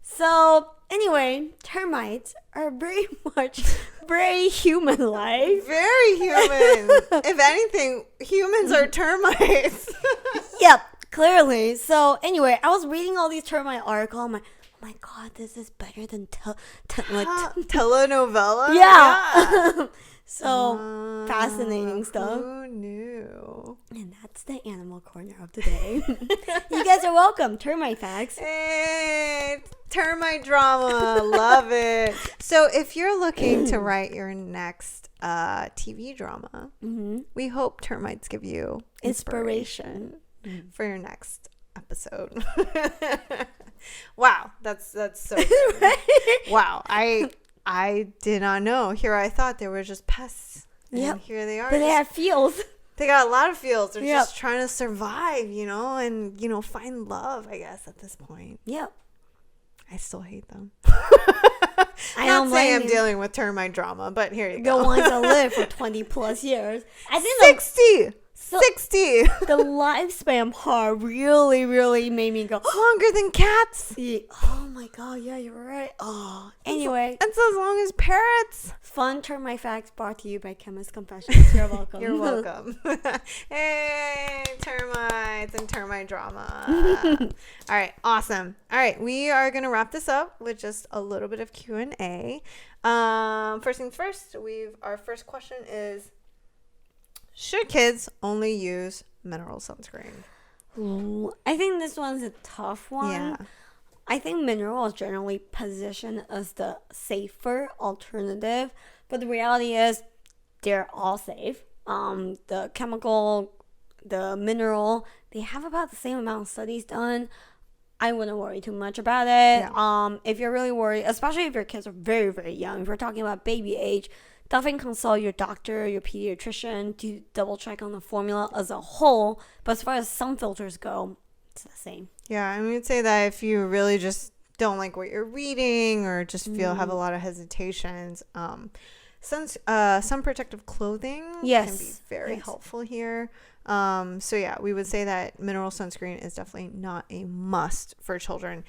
So, anyway, termites are very human-like. Very human. If anything, humans are termites. Yep, clearly. So, anyway, I was reading all these termite articles. I'm like, oh my god, this is better than telenovela? Yeah. So, fascinating stuff. Who knew? And that's the animal corner of the day. You guys are welcome. Termite facts. Hey, termite drama. Love it. So if you're looking to write your next TV drama, we hope termites give you inspiration for your next episode. Wow, that's so good. Right? Wow, I did not know. Here I thought they were just pests. Yep. And here they are. But they have feels. They got a lot of feels. They're Yep. just trying to survive, and, find love, I guess, at this point. Yep. I still hate them. I Not don't saying I'm blame you. dealing with termite drama, but here you The go. ones that live for 20 plus years. I think 60! So- 60! the lifespan part really made me go, Longer than cats. oh my god, yeah, you're right. Oh, anyway, That's as long as parrots. fun termite facts brought to you by Chemist Confessions. You're welcome. You're welcome. Hey, termites and termite drama. All right, awesome. All right, we are going to wrap this up with just a little bit of Q&A. First things first, our first question is, should kids only use mineral sunscreen? Ooh, I think this one's a tough one. Yeah. I think mineral is generally positioned as the safer alternative, but the reality is they're all safe. The chemical, the mineral, they have about the same amount of studies done. I wouldn't worry too much about it. Yeah. If you're really worried, especially if your kids are very young, if we're talking about baby age, definitely consult your doctor, your pediatrician to double check on the formula as a whole. But as far as some filters go, it's the same. Yeah, I would say that if you really just don't like what you're reading or just have a lot of hesitations, sun protective clothing can be very helpful here. So yeah, we would say that mineral sunscreen is definitely not a must for children.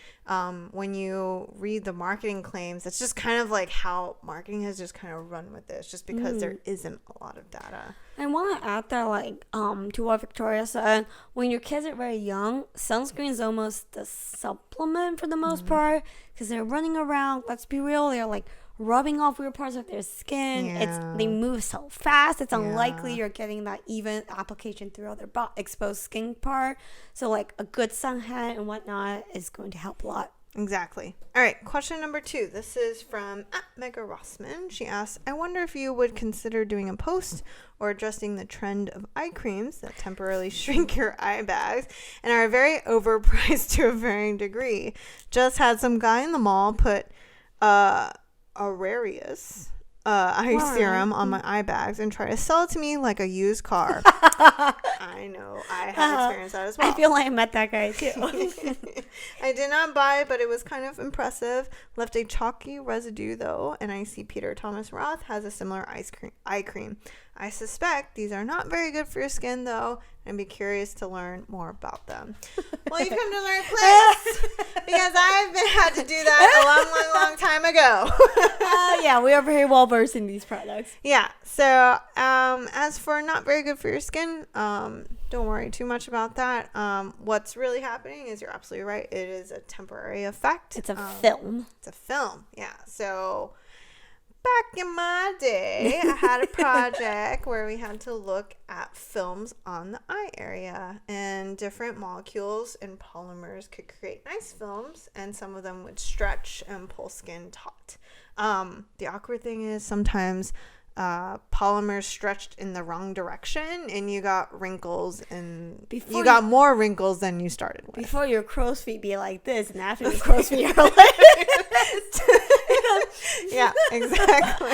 When you read the marketing claims, it's just kind of like how marketing has just kind of run with this, just because there isn't a lot of data. I want to add that, to what Victoria said, when your kids are very young, sunscreen is almost the supplement for the most part, because they're running around. Let's be real, they're rubbing off weird parts of their skin. They move so fast. It's unlikely you're getting that even application throughout their exposed skin part. So like a good sun hat and whatnot is going to help a lot. Exactly. All right. Question number 2. This is from Mega Rossman. She asks, I wonder if you would consider doing a post or adjusting the trend of eye creams that temporarily shrink your eye bags and are very overpriced to a varying degree. Just had some guy in the mall put Aurarius eye serum on my eye bags and try to sell it to me like a used car. I know. I have experienced that as well. I feel like I met that guy too. I did not buy it, but it was kind of impressive. Left a chalky residue though, and I see Peter Thomas Roth has a similar eye cream. I suspect these are not very good for your skin though, and I'd be curious to learn more about them. Well, you've come to the right place because I've had to do that a long time ago. Yeah, we are very well versed in these products. Yeah. So, as for not very good for your skin, don't worry too much about that. What's really happening is you're absolutely right. It is a temporary effect. It's a film. It's a film. Yeah. So back in my day, I had a project where we had to look at films on the eye area, and different molecules and polymers could create nice films, and some of them would stretch and pull skin taut. The awkward thing is sometimes polymers stretched in the wrong direction and you got wrinkles, and you got more wrinkles than you started with. Before your crow's feet be like this, and after your crow's feet are like yeah, exactly.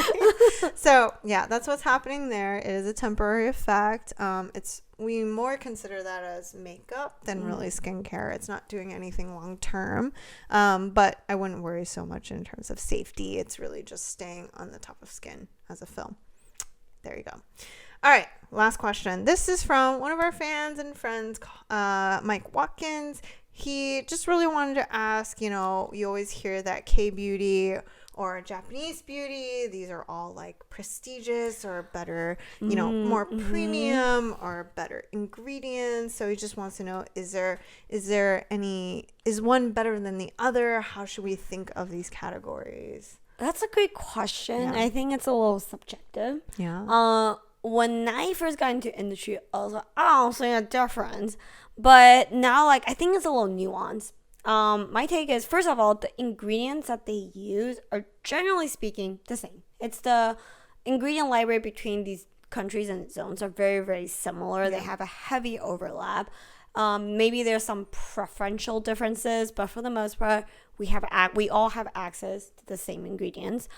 So yeah, that's what's happening there. It is a temporary effect. We more consider that as makeup than really skincare. It's not doing anything long term, but I wouldn't worry so much in terms of safety. It's really just staying on the top of skin as a film. There you go. All right, last question. This is from one of our fans and friends, Mike Watkins. He just really wanted to ask, you always hear that K-beauty or Japanese beauty, these are all like prestigious or better, more premium or better ingredients. So he just wants to know, is one better than the other? How should we think of these categories? That's a great question. Yeah. I think it's a little subjective. Yeah. When I first got into industry, I was like, I don't see a difference. But now, I think it's a little nuanced. My take is, first of all, the ingredients that they use are generally speaking the same. It's the ingredient library between these countries and zones are very, very similar. Yeah. They have a heavy overlap. Maybe there's some preferential differences, but for the most part, we all have access to the same ingredients.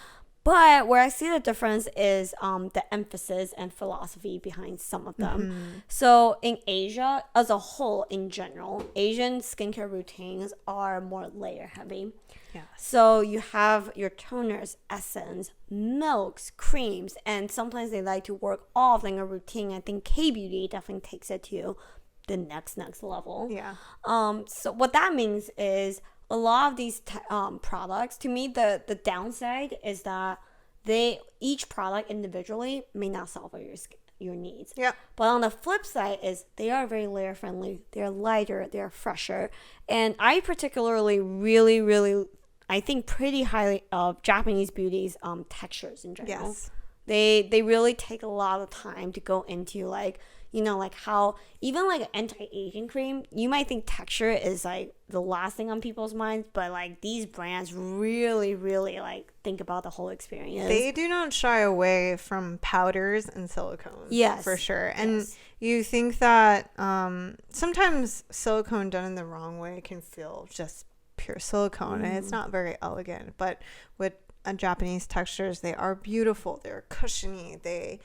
But where I see the difference is the emphasis and philosophy behind some of them. Mm-hmm. So in Asia, as a whole, in general, Asian skincare routines are more layer heavy. Yeah. So you have your toners, essence, milks, creams, and sometimes they like to work off like a routine. I think K-beauty definitely takes it to the next level. Yeah. So what that means is, a lot of these products, to me, the downside is that each product individually may not solve your needs. Yeah. But on the flip side is they are very layer friendly. They're lighter. They're fresher. And I particularly really, really, I think pretty highly of Japanese beauty's textures in general. Yes. They really take a lot of time to go into how even an anti-aging cream, you might think texture is the last thing on people's minds, but these brands really, really think about the whole experience. They do not shy away from powders and silicones. Yes. For sure. And yes. You think that sometimes silicone done in the wrong way can feel just pure silicone, and it's not very elegant. But with Japanese textures, they are beautiful. They're cushiony. They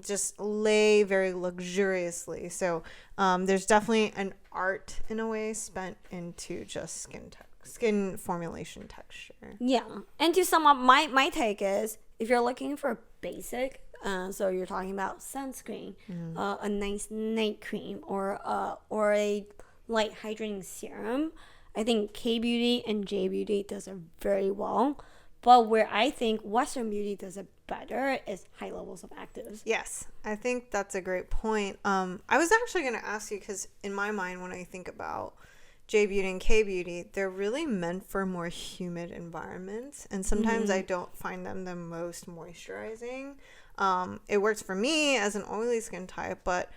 just lay very luxuriously. So there's definitely an art in a way spent into just skin formulation texture. Yeah. And to sum up, my take is, if you're looking for basic, so you're talking about sunscreen, a nice night cream, or a light hydrating serum, I think K-beauty and J-beauty does it very well. But where I think Western beauty does it better is high levels of actives. Yes, I think that's a great point. I was actually going to ask you, because in my mind, when I think about J Beauty and K Beauty, they're really meant for more humid environments, and sometimes I don't find them the most moisturizing. It works for me as an oily skin type, but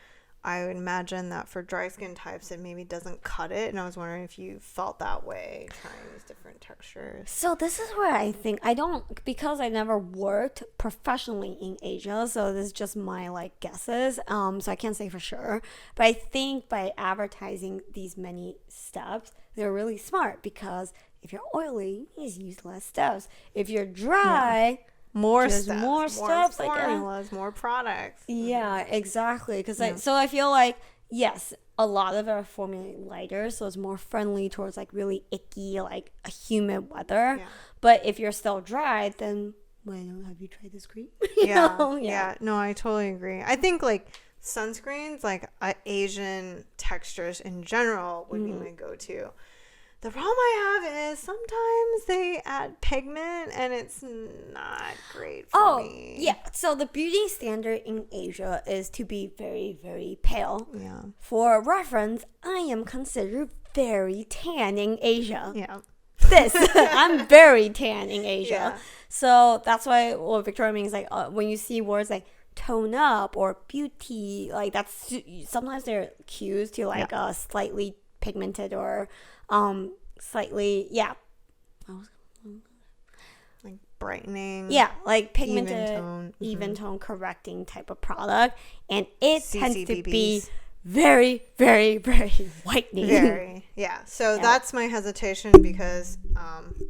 I would imagine that for dry skin types, it maybe doesn't cut it. And I was wondering if you felt that way trying these different textures. So this is where I think because I never worked professionally in Asia, so this is just my like guesses. So I can't say for sure, but I think by advertising these many steps, they're really smart, because if you're oily, you just use less steps. If you're dry, more steps, more formulas, like, more products. Yeah, exactly. Because I feel like, yes, a lot of our formulated lighter, so it's more friendly towards like really icky, like a humid weather. Yeah. But if you're still dry, then have you tried this cream? Yeah. No, I totally agree. I think like sunscreens, like Asian textures in general, would be my go-to. The problem I have is sometimes they add pigment and it's not great for me. Yeah. So the beauty standard in Asia is to be very, very pale. Yeah. For reference, I am considered very tan in Asia. Yeah. I'm very tan in Asia. Yeah. So that's why what Victoria means, like when you see words like tone up or beauty, like that's sometimes they're cues to like slightly pigmented or slightly like brightening, like pigmented even tone correcting type of product, and it tends to be very, very, very whitening. So that's my hesitation, because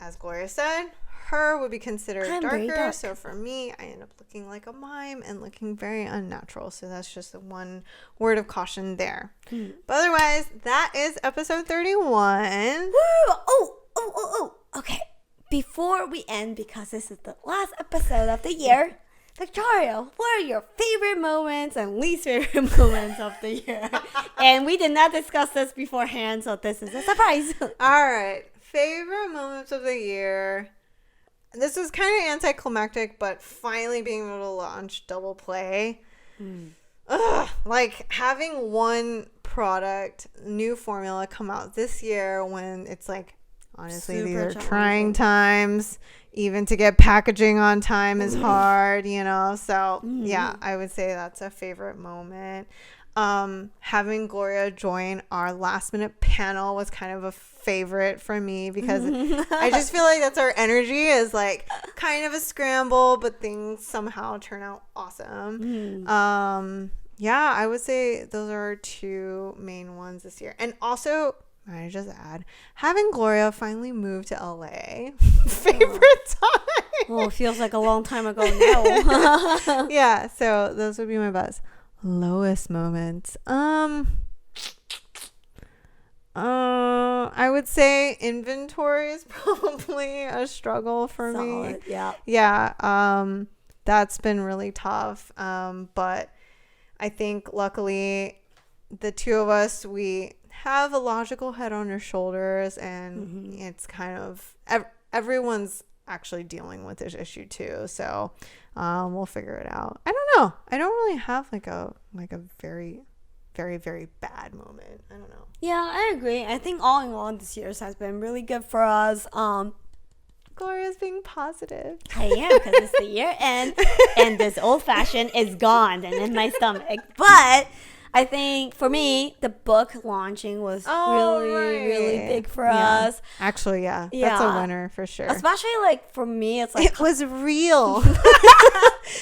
as Gloria said, her would be considered darker. So for me, I end up looking like a mime and looking very unnatural. So that's just the one word of caution there. But otherwise, that is episode 31. Woo! Oh, okay. Before we end, because this is the last episode of the year, Victoria, what are your favorite moments and least favorite moments of the year? And we did not discuss this beforehand, so this is a surprise. All right. Favorite moments of the year. This is kind of anticlimactic, but finally being able to launch Double Play. Like having one product, new formula come out this year when it's like, honestly, these are trying times. Even to get packaging on time is hard, So yeah, I would say that's a favorite moment. Having Gloria join our last minute panel was kind of a favorite for me, because I just feel like that's our energy, is like kind of a scramble, but things somehow turn out awesome. I would say those are our two main ones this year. And also, I just add, having Gloria finally move to LA. Favorite time. Well, it feels like a long time ago now. Yeah, so those would be my best. Lowest moments. I would say inventory is probably a struggle for me. Yeah. That's been really tough. But I think luckily the two of us, we have a logical head on our shoulders, and it's kind of everyone's actually dealing with this issue too. So we'll figure it out. I don't know. I don't really have like a very, very, very bad moment. I don't know. Yeah, I agree. I think all in all, this year has been really good for us. Gloria's being positive. I am, because it's the year end and this old fashioned is gone and in my stomach. But I think for me, the book launching was really big for us. Actually, that's a winner for sure. Especially like for me, it's like it was real.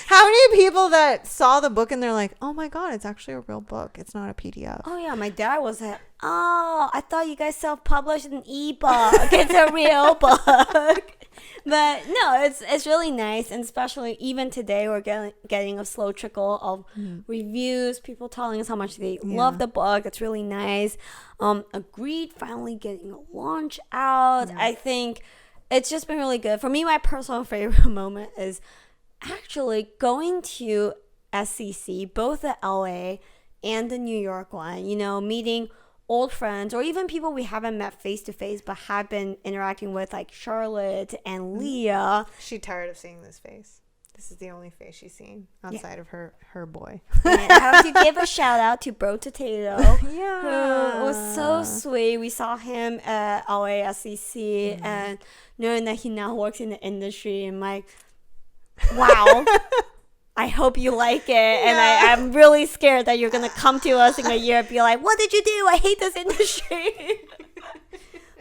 How many people that saw the book and they're like, "Oh my god, it's actually a real book. It's not a PDF." Oh yeah, my dad was like, "Oh, I thought you guys self-published an ebook. It's a real book." But no, it's really nice, and especially even today we're getting a slow trickle of reviews, people telling us how much they love the book. It's really nice. Agreed, finally getting a launch out. I think it's just been really good. For me, my personal favorite moment is actually going to SCC, both the LA and the New York one, meeting old friends or even people we haven't met face to face but have been interacting with, like Charlotte and Leah. She tired of seeing this face. This is the only face she's seen outside of her boy. And I have to give a shout out to Bro Potato. Yeah. Who was so sweet. We saw him at LASCC, and knowing that he now works in the industry, I'm like, wow. I hope you like it. And I'm really scared that you're going to come to us in a year and be like, what did you do? I hate this industry.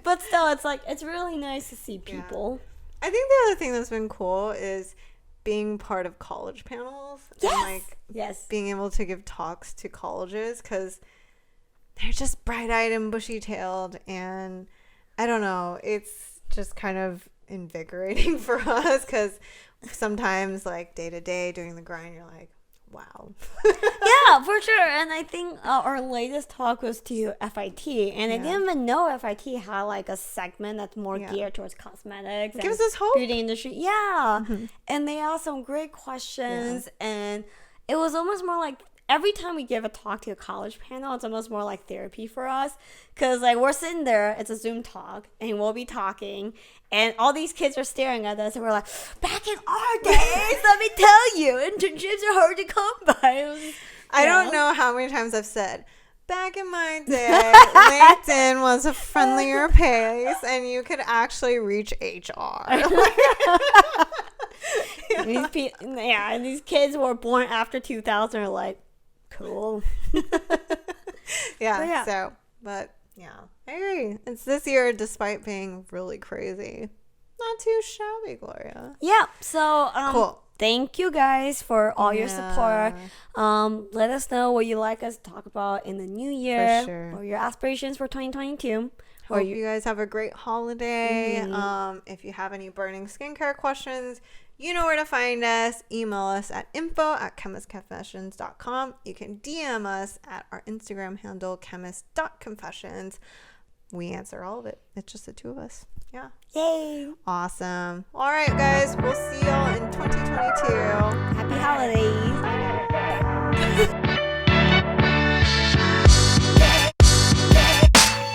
But still, it's like, it's really nice to see people. Yeah. I think the other thing that's been cool is being part of college panels. Yes. And like being able to give talks to colleges, because they're just bright-eyed and bushy-tailed, and I don't know, it's just kind of invigorating for us, because sometimes like day to day doing the grind, you're like, wow. Yeah, for sure. And I think our latest talk was to FIT, and I didn't even know FIT had like a segment that's more geared towards cosmetics. It gives us hope. Beauty industry. Yeah. And they asked some great questions, and it was almost more like every time we give a talk to a college panel, it's almost more like therapy for us, because like we're sitting there, it's a Zoom talk, and we'll be talking, and all these kids are staring at us, and we're like, back in our days, let me tell you, internships are hard to come by. I don't know how many times I've said, back in my day, LinkedIn was a friendlier place, and you could actually reach HR. And these kids were born after 2000 are like, cool. I agree. It's this year, despite being really crazy, not too shabby, Gloria. Yeah. So cool. Thank you guys for all your support. Let us know what you like us to talk about in the new year, for sure, or your aspirations for 2022. Hope you guys have a great holiday. If you have any burning skincare questions, you know where to find us. Email us at info@chemistconfessions.com. You can DM us at our Instagram handle, chemist.confessions. We answer all of it. It's just the two of us. Yeah. Yay. Awesome. All right, guys. We'll see y'all in 2022. Happy holidays.